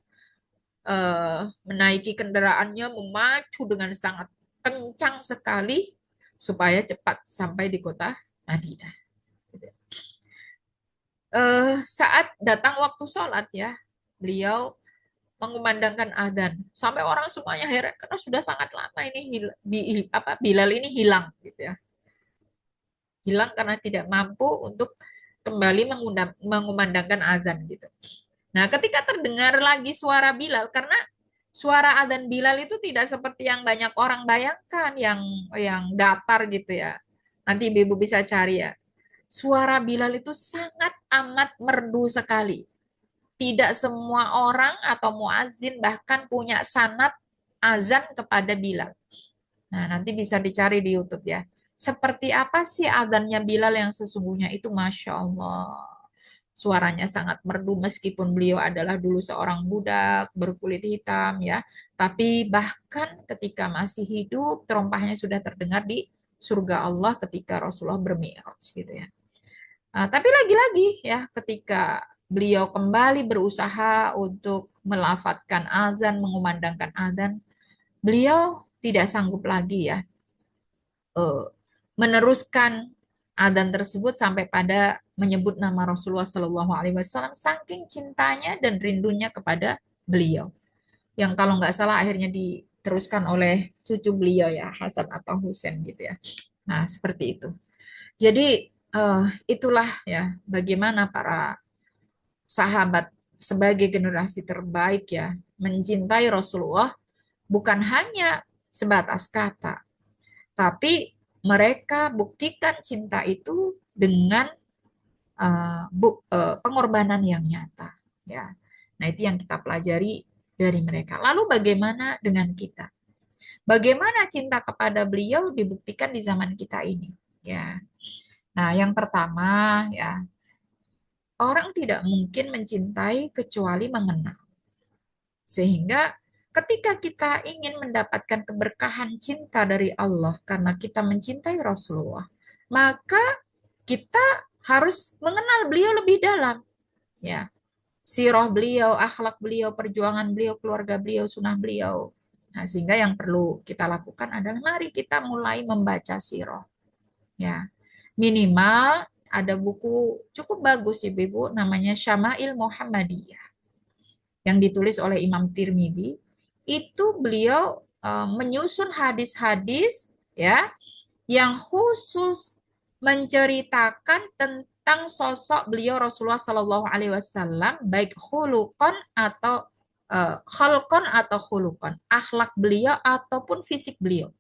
menaiki kendaraannya, memacu dengan sangat kencang sekali supaya cepat sampai di kota Madinah. Saat datang waktu sholat ya, beliau mengumandangkan adzan sampai orang semuanya heran karena sudah sangat lama ini Bilal ini hilang gitu ya, hilang karena tidak mampu untuk kembali mengumandangkan adzan gitu. Nah, ketika terdengar lagi suara Bilal, karena suara adzan Bilal itu tidak seperti yang banyak orang bayangkan, yang datar gitu ya. Nanti ibu bisa cari ya. Suara Bilal itu sangat amat merdu sekali. Tidak semua orang atau muazin bahkan punya sanad azan kepada Bilal. Nah, nanti bisa dicari di YouTube ya. Seperti apa sih adzannya Bilal yang sesungguhnya itu, Masya Allah. Suaranya sangat merdu meskipun beliau adalah dulu seorang budak berkulit hitam ya. Tapi bahkan ketika masih hidup, terompahnya sudah terdengar di surga Allah ketika Rasulullah bermi'raj gitu ya. Tapi lagi-lagi ya, ketika beliau kembali berusaha untuk melafadzkan azan, mengumandangkan azan, beliau tidak sanggup lagi ya meneruskan Adzan tersebut sampai pada menyebut nama Rasulullah Shallallahu Alaihi Wasallam saking cintanya dan rindunya kepada beliau. Yang kalau nggak salah akhirnya diteruskan oleh cucu beliau ya, Hasan atau Husain gitu ya. Nah, seperti itu. Jadi itulah ya bagaimana para sahabat sebagai generasi terbaik ya mencintai Rasulullah bukan hanya sebatas kata, tapi mereka buktikan cinta itu dengan pengorbanan yang nyata ya. Nah, itu yang kita pelajari dari mereka. Lalu bagaimana dengan kita? Bagaimana cinta kepada beliau dibuktikan di zaman kita ini? Ya. Nah, yang pertama ya, orang tidak mungkin mencintai kecuali mengenal. Sehingga ketika kita ingin mendapatkan keberkahan cinta dari Allah karena kita mencintai Rasulullah, maka kita harus mengenal beliau lebih dalam. Ya, sirah beliau, akhlak beliau, perjuangan beliau, keluarga beliau, sunnah beliau. Nah, sehingga yang perlu kita lakukan adalah mari kita mulai membaca sirah. Ya, minimal ada buku cukup bagus Ibu, namanya Syama'il Muhammadiyah yang ditulis oleh Imam Tirmidzi. Itu beliau menyusun hadis-hadis ya yang khusus menceritakan tentang sosok beliau Rasulullah Shallallahu Alaihi Wasallam baik khuluqan atau khalqan atau khuluqan, akhlak beliau ataupun fisik beliau,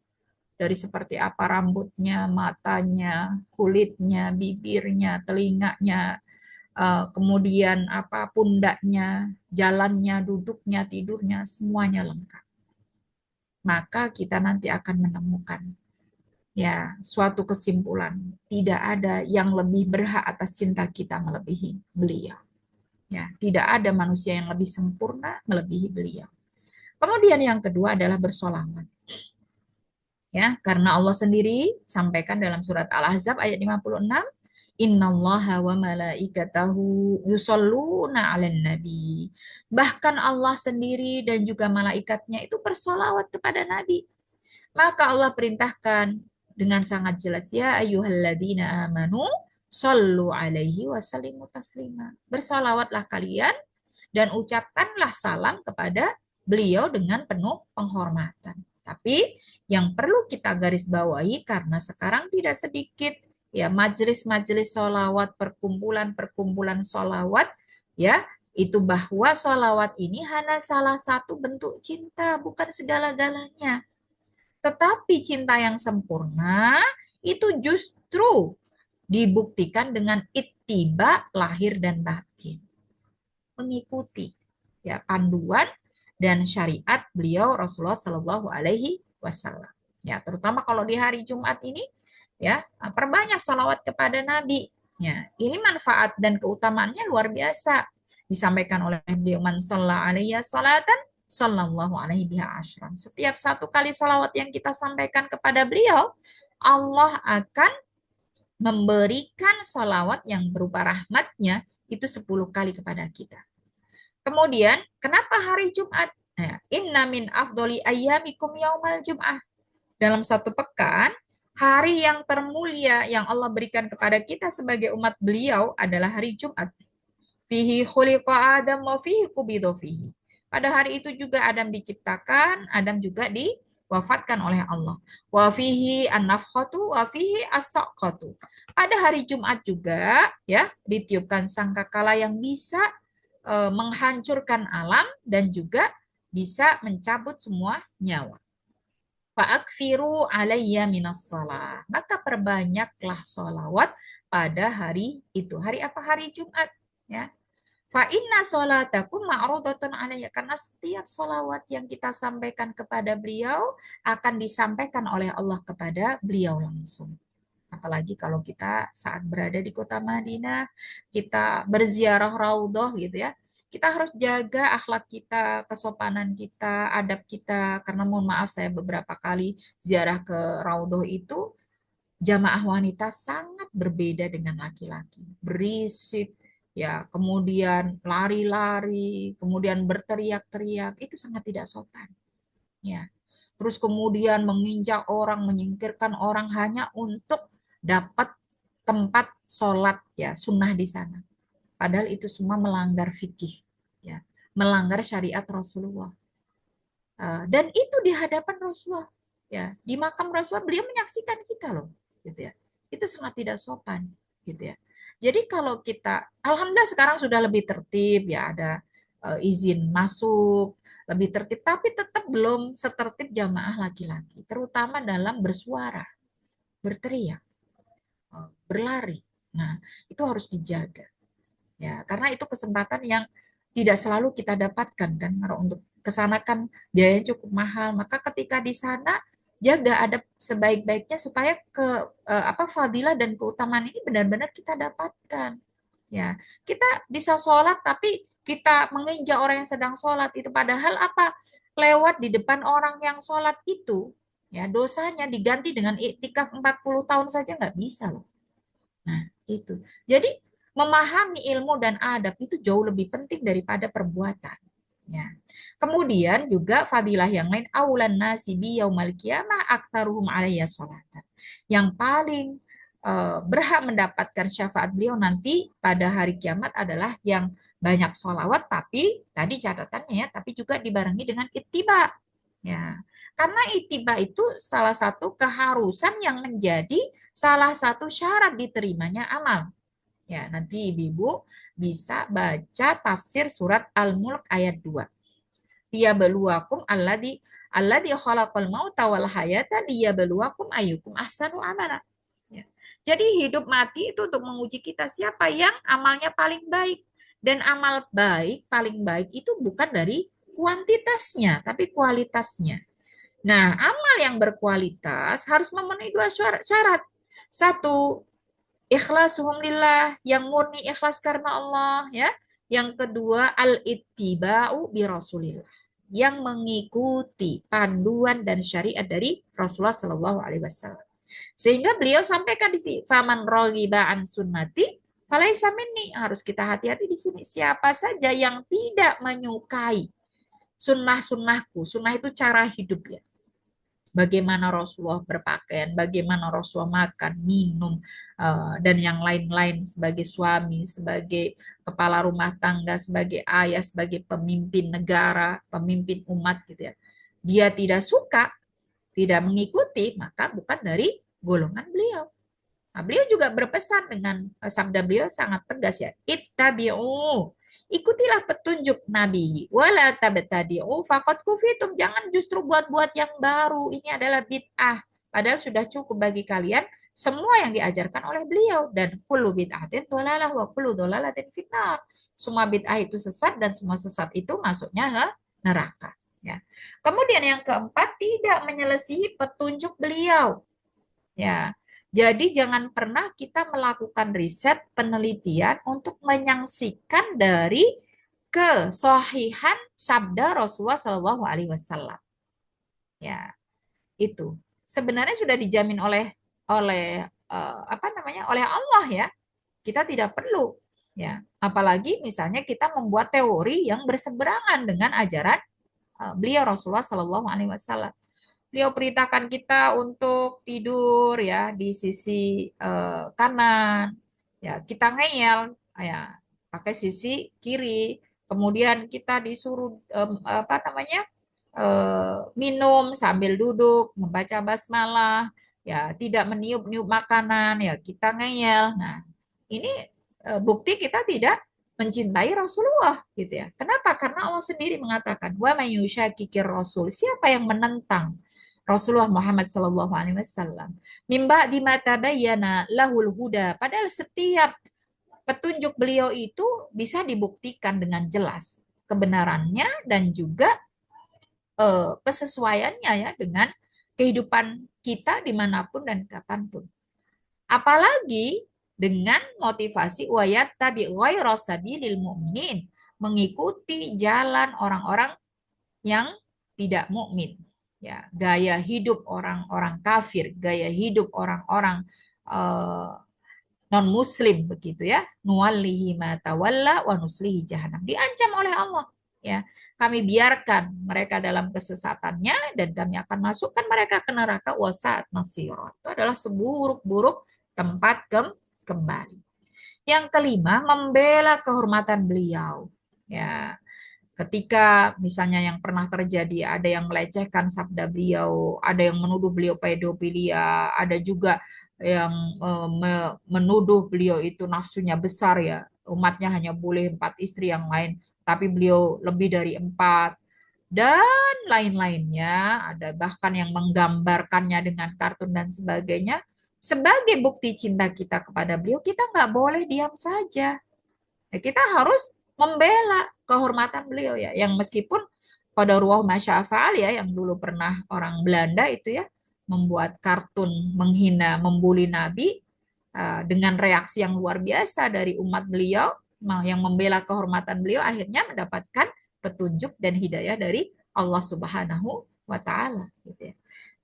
dari seperti apa rambutnya, matanya, kulitnya, bibirnya, telinganya, kemudian apa pundaknya, jalannya, duduknya, tidurnya, semuanya lengkap. Maka kita nanti akan menemukan ya suatu kesimpulan, tidak ada yang lebih berhak atas cinta kita melebihi beliau. Ya, tidak ada manusia yang lebih sempurna melebihi beliau. Kemudian yang kedua adalah bersolawat. Ya, karena Allah sendiri sampaikan dalam surat Al-Ahzab ayat 56, Innallaha wa malaikatahu yusholluna 'alan nabi. Bahkan Allah sendiri dan juga malaikatnya itu bersolawat kepada Nabi. Maka Allah perintahkan dengan sangat jelas, ya ayyuhalladzina amanu sallu alaihi wasallimu taslima. Bersolawatlah kalian dan ucapkanlah salam kepada beliau dengan penuh penghormatan. Tapi yang perlu kita garis bawahi karena sekarang tidak sedikit ya majelis-majelis solawat, perkumpulan-perkumpulan solawat ya, itu bahwa solawat ini hanya salah satu bentuk cinta, bukan segala-galanya. Tetapi cinta yang sempurna itu justru dibuktikan dengan ittiba lahir dan batin, mengikuti ya panduan dan syariat beliau Rasulullah Shallallahu Alaihi Wasallam. Ya, terutama kalau di hari Jumat ini ya perbanyak salawat kepada Nabi. Ya, ini manfaat dan keutamaannya luar biasa. Disampaikan oleh beliau, man shalla alaihi salatan sallallahu alaihi biha asyran. Setiap satu kali salawat yang kita sampaikan kepada beliau, Allah akan memberikan salawat yang berupa rahmatnya itu 10 kali kepada kita. Kemudian, kenapa hari Jumat? Nah, inna min afdoli ayyamikum yaumal jum'ah. Dalam satu pekan, hari yang termulia yang Allah berikan kepada kita sebagai umat beliau adalah hari Jumat. Fihi khuliqa Adam wa fihi kubidu fihi. Pada hari itu juga Adam diciptakan, Adam juga diwafatkan oleh Allah. Wa fihi an-nafkhatu wa fihi as-saqatu. Pada hari Jumat juga ya ditiupkan sangkakala yang bisa menghancurkan alam dan juga bisa mencabut semua nyawa. Fa'akfiru alayya minas salah. Maka perbanyaklah sholawat pada hari itu. Hari apa? Hari Jumat. Ya. Fa inna sholatakum ma'rudatun alayya. Karena setiap sholawat yang kita sampaikan kepada beliau akan disampaikan oleh Allah kepada beliau langsung. Apalagi kalau kita saat berada di kota Madinah, kita berziarah raudhah gitu ya. Kita harus jaga akhlak kita, kesopanan kita, adab kita. Karena mohon maaf saya beberapa kali ziarah ke raudhah itu, jamaah wanita sangat berbeda dengan laki-laki. Berisik, ya, kemudian lari-lari, kemudian berteriak-teriak, itu sangat tidak sopan. Ya. Terus kemudian menginjak orang, menyingkirkan orang hanya untuk dapat tempat sholat ya sunnah di sana. Padahal itu semua melanggar fikih, ya, melanggar syariat Rasulullah. Dan itu di hadapan Rasulullah, ya, di makam Rasulullah beliau menyaksikan kita loh, gitu ya. Itu sangat tidak sopan, gitu ya. Jadi kalau kita, alhamdulillah sekarang sudah lebih tertib, ya, ada izin masuk, lebih tertib, tapi tetap belum setertib jamaah laki-laki, terutama dalam bersuara, berteriak, berlari. Nah, itu harus dijaga. Ya, karena itu kesempatan yang tidak selalu kita dapatkan kan. Kalau untuk ke sana kan biayanya cukup mahal. Maka ketika di sana jaga adab sebaik-baiknya supaya fadilah dan keutamaan ini benar-benar kita dapatkan. Ya, kita bisa sholat tapi kita menginjak orang yang sedang sholat itu padahal apa? Lewat di depan orang yang sholat itu, ya dosanya diganti dengan iktikaf 40 tahun saja nggak bisa loh. Nah, itu. Jadi memahami ilmu dan adab itu jauh lebih penting daripada perbuatan. Ya. Kemudian juga fadilah yang lain aulan nasi bi yaumal qiyamah aktsaruhum alayya sholatan. Yang paling berhak mendapatkan syafaat beliau nanti pada hari kiamat adalah yang banyak sholawat tapi tadi catatannya ya tapi juga dibarengi dengan ittiba. Ya. Karena ittiba itu salah satu keharusan yang menjadi salah satu syarat diterimanya amal. Ya, nanti ibu-ibu bisa baca tafsir surat Al-Mulk ayat 2. Liyabluwakum alladzi khalaqal mauta wal hayata liyabluwakum ayyukum ahsanu amala. Ya. Jadi hidup mati itu untuk menguji kita siapa yang amalnya paling baik. Dan amal baik, paling baik itu bukan dari kuantitasnya, tapi kualitasnya. Nah, amal yang berkualitas harus memenuhi dua syarat. Satu, ikhlasuhum lillah, yang murni ikhlas karena Allah, ya. Yang kedua, al-ittiba'u bi Rasulillah, yang mengikuti panduan dan syariat dari Rasulullah Shallallahu alaihi wasallam. Sehingga beliau sampaikan di sini, faman raghiba an sunnati falaisa minni. Harus kita hati-hati di sini. Siapa saja yang tidak menyukai sunnah-sunnahku, sunnah itu cara hidup ya. Bagaimana Rasulullah berpakaian, bagaimana Rasulullah makan, minum, dan yang lain-lain sebagai suami, sebagai kepala rumah tangga, sebagai ayah, sebagai pemimpin negara, pemimpin umat gitu ya. Dia tidak suka, tidak mengikuti, maka bukan dari golongan beliau. Nah, beliau juga berpesan dengan sabda beliau sangat tegas ya, ittabi'u, ikutilah petunjuk Nabi. Wala tabtadi'u faqad kufitum. Jangan justru buat-buat yang baru. Ini adalah bid'ah. Padahal sudah cukup bagi kalian semua yang diajarkan oleh beliau. Dan kullu bid'atin dhalalah wa kullu dhalalatin finnar. Semua bid'ah itu sesat dan semua sesat itu masuknya ke neraka. Ya. Kemudian yang keempat, tidak menyelisihi petunjuk beliau. Ya. Jadi jangan pernah kita melakukan riset penelitian untuk menyaksikan dari kesohihan sabda Rasulullah Shallallahu Alaihi Wasallam. Ya, itu sebenarnya sudah dijamin oleh oleh Allah ya. Kita tidak perlu ya. Apalagi misalnya kita membuat teori yang berseberangan dengan ajaran beliau Rasulullah Shallallahu Alaihi Wasallam. Beliau perintahkan kita untuk tidur ya di sisi kanan, ya kita ngeyel ya pakai sisi kiri. Kemudian kita disuruh minum sambil duduk, membaca basmalah, ya tidak meniup-niup makanan, ya kita ngeyel. Nah, ini bukti kita tidak mencintai Rasulullah gitu ya. Kenapa? Karena Allah sendiri mengatakan, wa may yushakkikir rasul, siapa yang menentang Rasulullah Muhammad Sallallahu Alaihi Wasallam. Mimba di mata bayana lahul huda. Padahal setiap petunjuk beliau itu bisa dibuktikan dengan jelas kebenarannya dan juga kesesuaiannya ya dengan kehidupan kita dimanapun dan kapanpun. Apalagi dengan motivasi wayat tabi ghairu sabilil mu'minin, mengikuti jalan orang-orang yang tidak mukmin. Ya, gaya hidup orang-orang kafir, gaya hidup orang-orang non muslim begitu ya. Nuwallihi ma tawalla wa nuslihi jahannam. Diancam oleh Allah ya. Kami biarkan mereka dalam kesesatannya dan kami akan masukkan mereka ke neraka wasaat masira. Itu adalah seburuk-buruk tempat kembali. Yang kelima, membela kehormatan beliau. Ya, ketika misalnya yang pernah terjadi ada yang melecehkan sabda beliau, ada yang menuduh beliau pedofilia, ada juga yang menuduh beliau itu nafsunya besar ya, umatnya hanya boleh 4 istri yang lain, tapi beliau lebih dari 4 dan lain-lainnya, ada bahkan yang menggambarkannya dengan kartun dan sebagainya. Sebagai bukti cinta kita kepada beliau, kita nggak boleh diam saja. Ya, kita harus membela kehormatan beliau ya, yang meskipun pada ruah masyafal ya, yang dulu pernah orang Belanda itu ya membuat kartun menghina, membuli Nabi dengan reaksi yang luar biasa dari umat beliau yang membela kehormatan beliau, akhirnya mendapatkan petunjuk dan hidayah dari Allah Subhanahu wa taala gitu ya.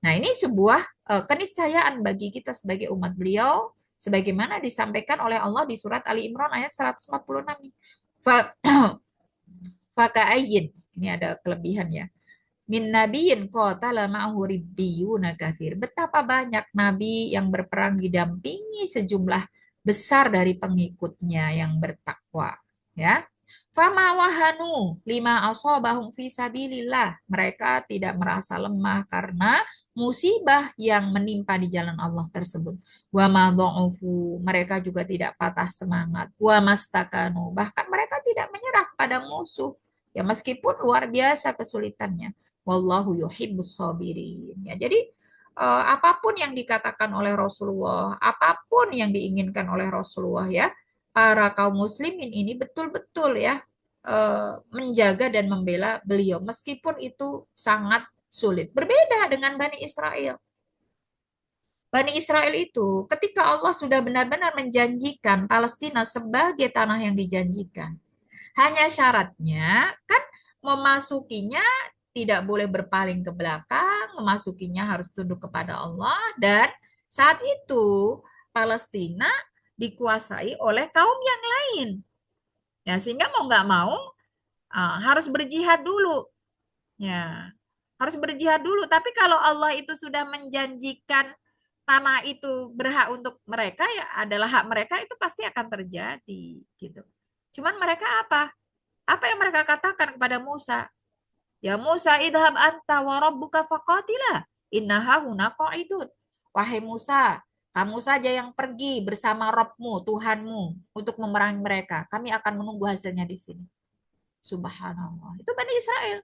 Nah, ini sebuah keniscayaan bagi kita sebagai umat beliau sebagaimana disampaikan oleh Allah di surat Ali Imran ayat 146. Fa Faka'ayyin. Ini ada kelebihan ya. Min nabiyin qatala ma'ahu ribbiyuna katsir. Betapa banyak nabi yang berperang didampingi sejumlah besar dari pengikutnya yang bertakwa, ya. Fama wahanu lima asobahum fi sabilillah. Mereka tidak merasa lemah karena musibah yang menimpa di jalan Allah tersebut. Wa ma dha'ufu. Mereka juga tidak patah semangat. Wa mastakanu. Bahkan mereka tidak menyerah pada musuh. Ya meskipun luar biasa kesulitannya. Wallahu yuhibbus sabirin. Ya, jadi apapun yang dikatakan oleh Rasulullah, apapun yang diinginkan oleh Rasulullah ya, para kaum muslimin ini betul-betul ya menjaga dan membela beliau meskipun itu sangat sulit. Berbeda dengan Bani Israel. Bani Israel itu ketika Allah sudah benar-benar menjanjikan Palestina sebagai tanah yang dijanjikan. Hanya syaratnya kan memasukinya tidak boleh berpaling ke belakang, memasukinya harus tunduk kepada Allah dan saat itu Palestina dikuasai oleh kaum yang lain. Ya, sehingga mau nggak mau harus berjihad dulu. Ya, harus berjihad dulu. Tapi kalau Allah itu sudah menjanjikan tanah itu berhak untuk mereka, ya adalah hak mereka, itu pasti akan terjadi gitu. Cuman mereka apa? Apa yang mereka katakan kepada Musa? Ya Musa, idhab anta wa rabbuka faqatila innaha huna qa'idun. Wahai Musa, kamu saja yang pergi bersama Rabbmu, Tuhanmu, untuk memerangi mereka. Kami akan menunggu hasilnya di sini. Subhanallah. Itu Bani Israel.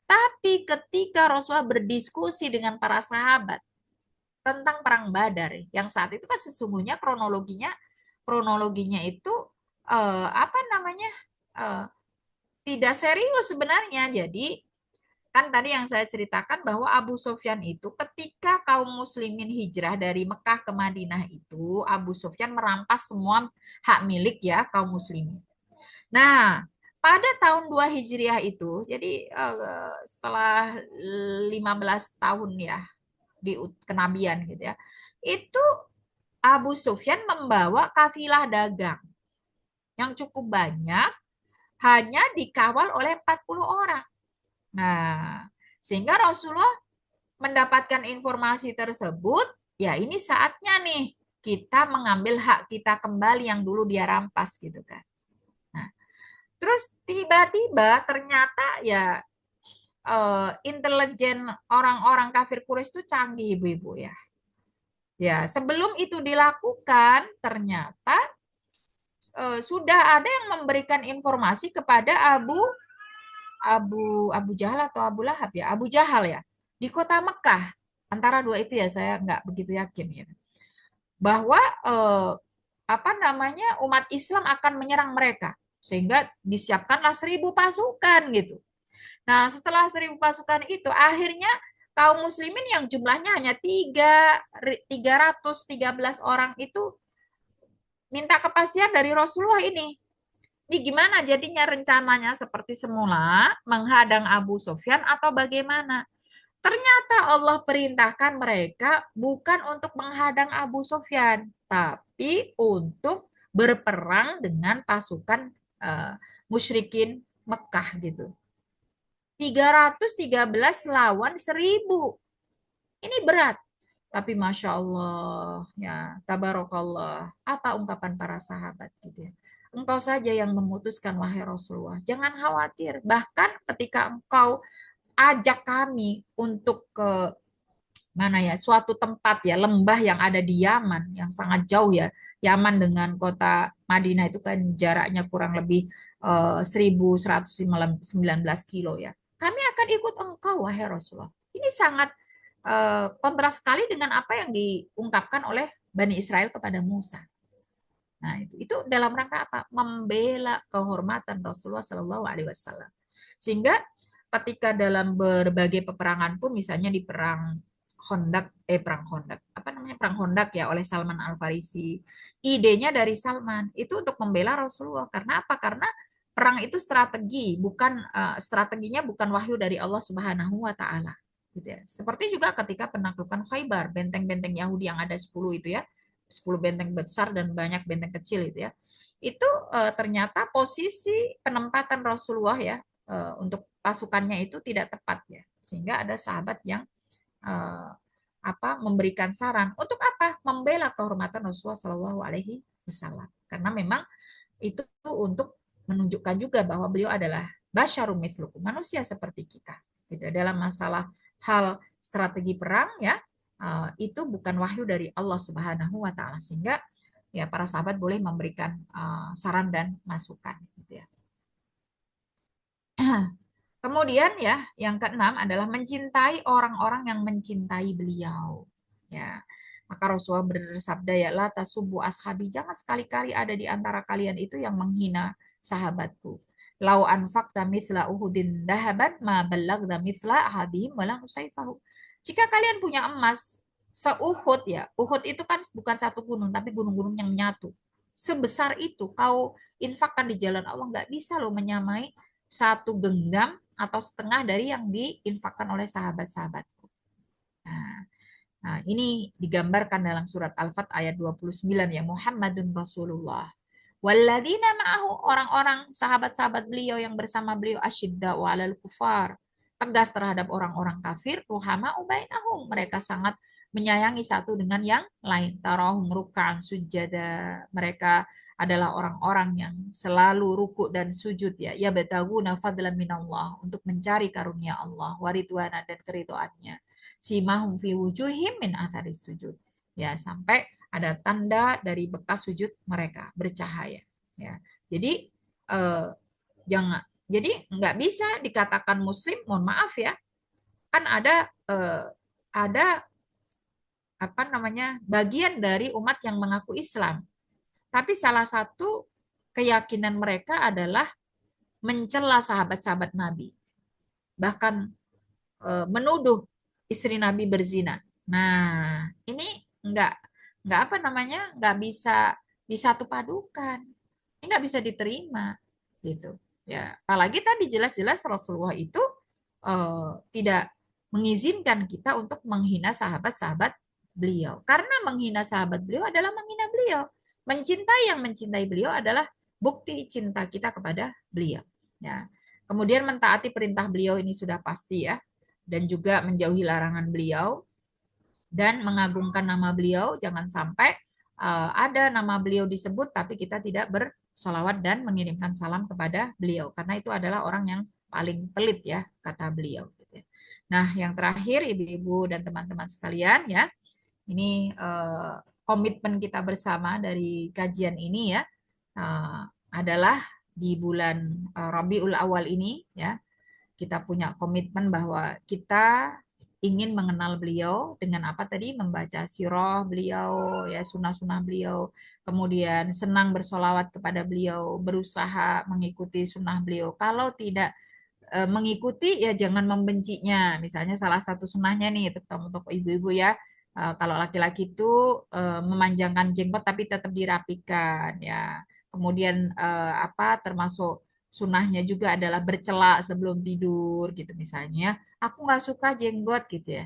Tapi ketika Rasulullah berdiskusi dengan para sahabat tentang perang Badar, yang saat itu kan sesungguhnya kronologinya itu apa namanya? eh, tidak serius sebenarnya. Jadi kan tadi yang saya ceritakan bahwa Abu Sufyan itu ketika kaum muslimin hijrah dari Mekah ke Madinah itu Abu Sufyan merampas semua hak milik ya kaum muslimin. Nah, pada tahun 2 Hijriah itu, jadi setelah 15 tahun ya di kenabian gitu ya. Itu Abu Sufyan membawa kafilah dagang yang cukup banyak hanya dikawal oleh 40 orang. Nah, sehingga Rasulullah mendapatkan informasi tersebut, ya ini saatnya nih kita mengambil hak kita kembali yang dulu dia rampas gitu kan. Nah, terus tiba-tiba ternyata ya intelijen orang-orang kafir Quraisy itu canggih ibu-ibu ya. Ya, sebelum itu dilakukan ternyata sudah ada yang memberikan informasi kepada Abu Abu Abu Jahal atau Abu Lahab ya, Abu Jahal ya, di kota Mekah. Antara dua itu ya, saya nggak begitu yakin ya. Bahwa apa namanya umat Islam akan menyerang mereka, sehingga disiapkanlah 1.000 pasukan gitu. Nah, setelah 1.000 pasukan itu, akhirnya kaum muslimin yang jumlahnya hanya 313 orang itu minta kepastian dari Rasulullah ini. Ini gimana jadinya rencananya seperti semula menghadang Abu Sufyan atau bagaimana? Ternyata Allah perintahkan mereka bukan untuk menghadang Abu Sufyan, tapi untuk berperang dengan pasukan musyrikin Mekah gitu. 313 lawan 1.000. Ini berat. Tapi Masya Allah, ya, Tabarakallah. Apa ungkapan para sahabat gitu ya. Engkau saja yang memutuskan, wahai Rasulullah. Jangan khawatir. Bahkan ketika engkau ajak kami untuk ke mana ya, suatu tempat ya, lembah yang ada di Yaman, yang sangat jauh ya. Yaman dengan kota Madinah itu kan jaraknya kurang lebih 1119 kilo ya. Kami akan ikut engkau, wahai Rasulullah. Ini sangat kontras sekali dengan apa yang diungkapkan oleh Bani Israel kepada Musa. Nah, itu dalam rangka apa? Membela kehormatan Rasulullah Shallallahu Alaihi Wasallam. Sehingga ketika dalam berbagai peperangan pun, misalnya di perang Hondak ya oleh Salman Al Farisi, idenya dari Salman itu untuk membela Rasulullah. Karena apa? Karena perang itu strategi, bukan strateginya bukan wahyu dari Allah Subhanahu Wa Taala. Gitu ya. Seperti juga ketika penaklukan Khaybar, benteng-benteng Yahudi yang ada 10 itu ya, 10 benteng besar dan banyak benteng kecil itu ya. Itu ternyata posisi penempatan Rasulullah ya untuk pasukannya itu tidak tepat ya. Sehingga ada sahabat yang eh, memberikan saran untuk apa? Membela kehormatan Rasulullah Shallallahu Alaihi Wasallam. Karena memang itu untuk menunjukkan juga bahwa beliau adalah basyarum mithlukum, manusia seperti kita. Gitu. Dalam masalah hal strategi perang ya, itu bukan wahyu dari Allah Subhanahu wa taala, sehingga ya para sahabat boleh memberikan saran dan masukan gitu ya. Kemudian ya, yang keenam adalah mencintai orang-orang yang mencintai beliau. Ya. Maka Rasulullah bersabda ya, la tasubbu ashabi, jangan sekali-kali ada di antara kalian itu yang menghina sahabatku. Lau anfaqta mithla uhudin dahaban ma ballagda mithla ahadihim wala nusaifahu. Jika kalian punya emas seuhud ya, Uhud itu kan bukan satu gunung tapi gunung-gunung yang menyatu. Sebesar itu kau infakkan di jalan Allah, nggak bisa loh menyamai satu genggam atau setengah dari yang diinfakkan oleh sahabat-sahabatku. Nah, nah, ini digambarkan dalam surat Al-Fat ayat 29 ya, Muhammadun Rasulullah. Walladzina ma'ahu, orang-orang sahabat-sahabat beliau yang bersama beliau, asyidda wa'alal kufar, tegas terhadap orang-orang kafir, ruhama ubainahum, mereka sangat menyayangi satu dengan yang lain. Tarahum ruk'an sujada, mereka adalah orang-orang yang selalu ruku dan sujud ya. Ya betaguna fadlan minallah, untuk mencari karunia Allah, waridwana dan keridhoannya. Simahum fi wujuhim min atharis sujud. Ya, sampai ada tanda dari bekas sujud mereka bercahaya. Ya, jadi jangan, jadi nggak bisa dikatakan Muslim, mohon maaf ya, kan ada apa namanya bagian dari umat yang mengaku Islam, tapi salah satu keyakinan mereka adalah mencela sahabat-sahabat Nabi, bahkan menuduh istri Nabi berzina. Nah, ini nggak nggak apa namanya nggak bisa disatu padukan, ini nggak bisa diterima gitu ya. Apalagi tadi jelas-jelas Rasulullah itu tidak mengizinkan kita untuk menghina sahabat-sahabat beliau, karena menghina sahabat beliau adalah menghina beliau. Mencintai yang mencintai beliau adalah bukti cinta kita kepada beliau ya. Kemudian mentaati perintah beliau ini sudah pasti ya, dan juga menjauhi larangan beliau dan mengagungkan nama beliau. Jangan sampai ada nama beliau disebut tapi kita tidak bersolawat dan mengirimkan salam kepada beliau, karena itu adalah orang yang paling pelit ya, kata beliau. Nah, yang terakhir ibu-ibu dan teman-teman sekalian ya, ini komitmen kita bersama dari kajian ini ya, adalah di bulan Rabiul Awal ini ya, kita punya komitmen bahwa kita ingin mengenal beliau dengan apa tadi, membaca sirah beliau ya, sunnah-sunnah beliau, kemudian senang bersolawat kepada beliau, berusaha mengikuti sunnah beliau. Kalau tidak mengikuti ya jangan membencinya. Misalnya salah satu sunnahnya nih, terutama untuk ibu-ibu ya, kalau laki-laki itu memanjangkan jenggot tapi tetap dirapikan ya. Kemudian termasuk sunnahnya juga adalah bercela sebelum tidur gitu misalnya. Aku nggak suka jenggot gitu ya.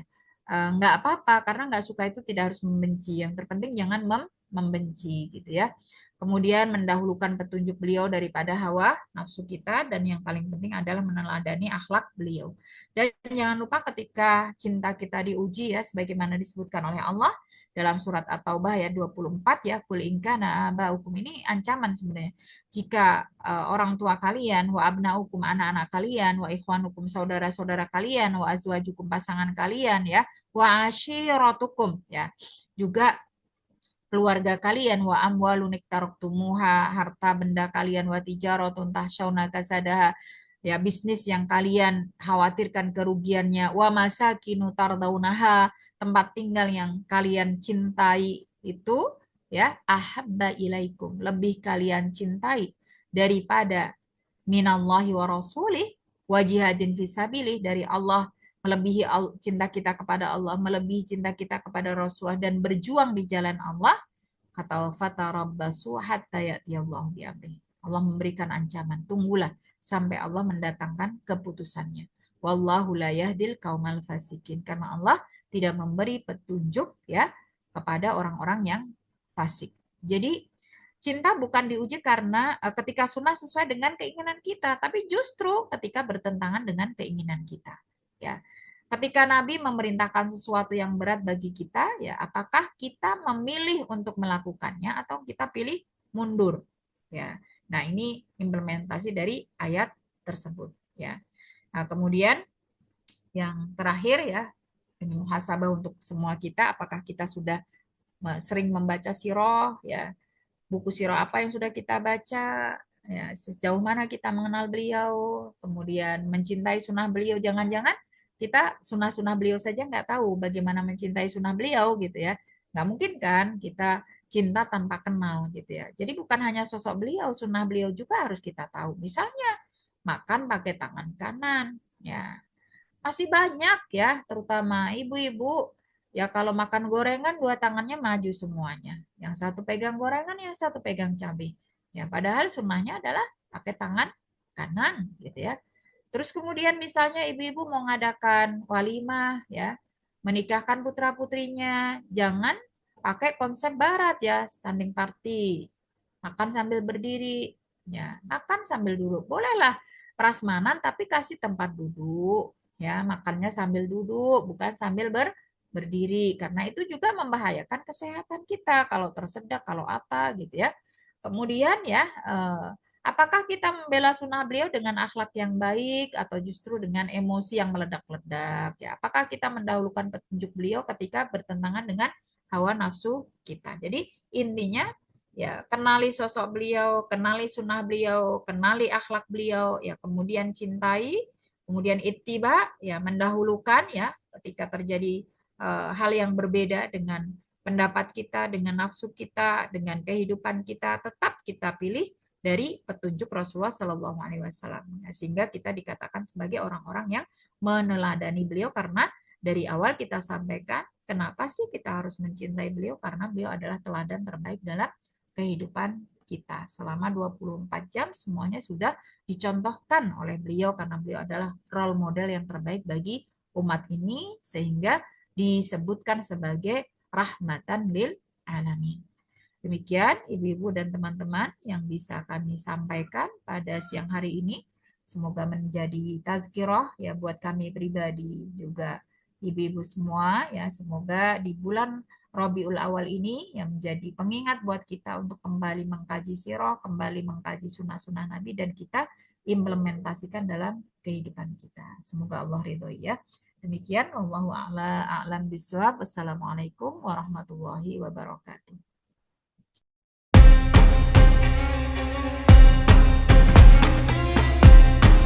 Nggak apa-apa, karena nggak suka itu tidak harus membenci. Yang terpenting jangan membenci gitu ya. Kemudian mendahulukan petunjuk beliau daripada hawa nafsu kita, dan yang paling penting adalah meneladani akhlak beliau. Dan jangan lupa ketika cinta kita diuji ya, sebagaimana disebutkan oleh Allah dalam surat At-Taubah ayat 24 ya, kul in kana abaukum, ini ancaman sebenarnya. Jika orang tua kalian, wa abnaukum, anak-anak kalian, wa ikhwanukum, saudara-saudara kalian, wa azwajukum, pasangan kalian ya, wa ashiratukum ya, juga keluarga kalian, wa amwalun iktaraktumuha, harta benda kalian, wa tijaratun tahsyauna kasadaha, ya bisnis yang kalian khawatirkan kerugiannya, wa masakinu tardaunaha, tempat tinggal yang kalian cintai itu ya, ahabba ilaikum, lebih kalian cintai daripada minallahi wa rasulih wa jihadin fisabilih, dari Allah, melebihi cinta kita kepada Allah, melebihi cinta kita kepada Rasulullah, dan berjuang di jalan Allah. Kata fatarabbasu hatta ya'tiyallahu bi'amrih. Allah memberikan ancaman, tunggulah sampai Allah mendatangkan keputusannya. Wallahu la yahdil qaumal fasikin, karena Allah tidak memberi petunjuk ya kepada orang-orang yang fasik. Jadi cinta bukan diuji karena ketika sunnah sesuai dengan keinginan kita, tapi justru ketika bertentangan dengan keinginan kita. Ya, ketika Nabi memerintahkan sesuatu yang berat bagi kita, ya apakah kita memilih untuk melakukannya atau kita pilih mundur? Ya, nah ini implementasi dari ayat tersebut. Ya, nah kemudian yang terakhir ya, ini muhasabah untuk semua kita, apakah kita sudah sering membaca sirah ya, buku sirah apa yang sudah kita baca, ya, sejauh mana kita mengenal beliau, kemudian mencintai sunnah beliau. Jangan-jangan kita sunnah-sunnah beliau saja nggak tahu bagaimana mencintai sunnah beliau gitu ya. Nggak mungkin kan kita cinta tanpa kenal gitu ya. Jadi bukan hanya sosok beliau, sunnah beliau juga harus kita tahu. Misalnya makan pakai tangan kanan, ya masih banyak ya, terutama ibu-ibu. Ya kalau makan gorengan dua tangannya maju semuanya. Yang satu pegang gorengan, yang satu pegang cabai. Ya padahal sunnahnya adalah pakai tangan kanan gitu ya. Terus kemudian misalnya ibu-ibu mau ngadakan walimah ya, menikahkan putra-putrinya, jangan pakai konsep barat ya, standing party. Makan sambil berdiri, ya, makan sambil duduk. Bolehlah prasmanan tapi kasih tempat duduk, ya, makannya sambil duduk, bukan sambil berdiri, karena itu juga membahayakan kesehatan kita kalau tersedak, kalau apa gitu ya. Kemudian ya, apakah kita membela sunnah beliau dengan akhlak yang baik atau justru dengan emosi yang meledak-ledak? Ya, apakah kita mendahulukan petunjuk beliau ketika bertentangan dengan hawa nafsu kita? Jadi intinya ya kenali sosok beliau, kenali sunnah beliau, kenali akhlak beliau, ya kemudian cintai, kemudian ittiba, ya mendahulukan ya ketika terjadi hal yang berbeda dengan pendapat kita, dengan nafsu kita, dengan kehidupan kita, tetap kita pilih dari petunjuk Rasulullah Shallallahu Alaihi Wasallam, sehingga kita dikatakan sebagai orang-orang yang meneladani beliau, karena dari awal kita sampaikan kenapa sih kita harus mencintai beliau, karena beliau adalah teladan terbaik dalam kehidupan kita. Selama 24 jam semuanya sudah dicontohkan oleh beliau, karena beliau adalah role model yang terbaik bagi umat ini, sehingga disebutkan sebagai rahmatan lil alamin. Demikian ibu-ibu dan teman-teman yang bisa kami sampaikan pada siang hari ini. Semoga menjadi tazkirah ya buat kami pribadi, juga ibu-ibu semua ya. Semoga di bulan Rabiul Awal ini yang menjadi pengingat buat kita untuk kembali mengkaji sirah, kembali mengkaji sunnah-sunnah Nabi, dan kita implementasikan dalam kehidupan kita. Semoga Allah ridhoi ya. Demikian, wallahu a'lam bishawab. Wassalamualaikum warahmatullahi wabarakatuh.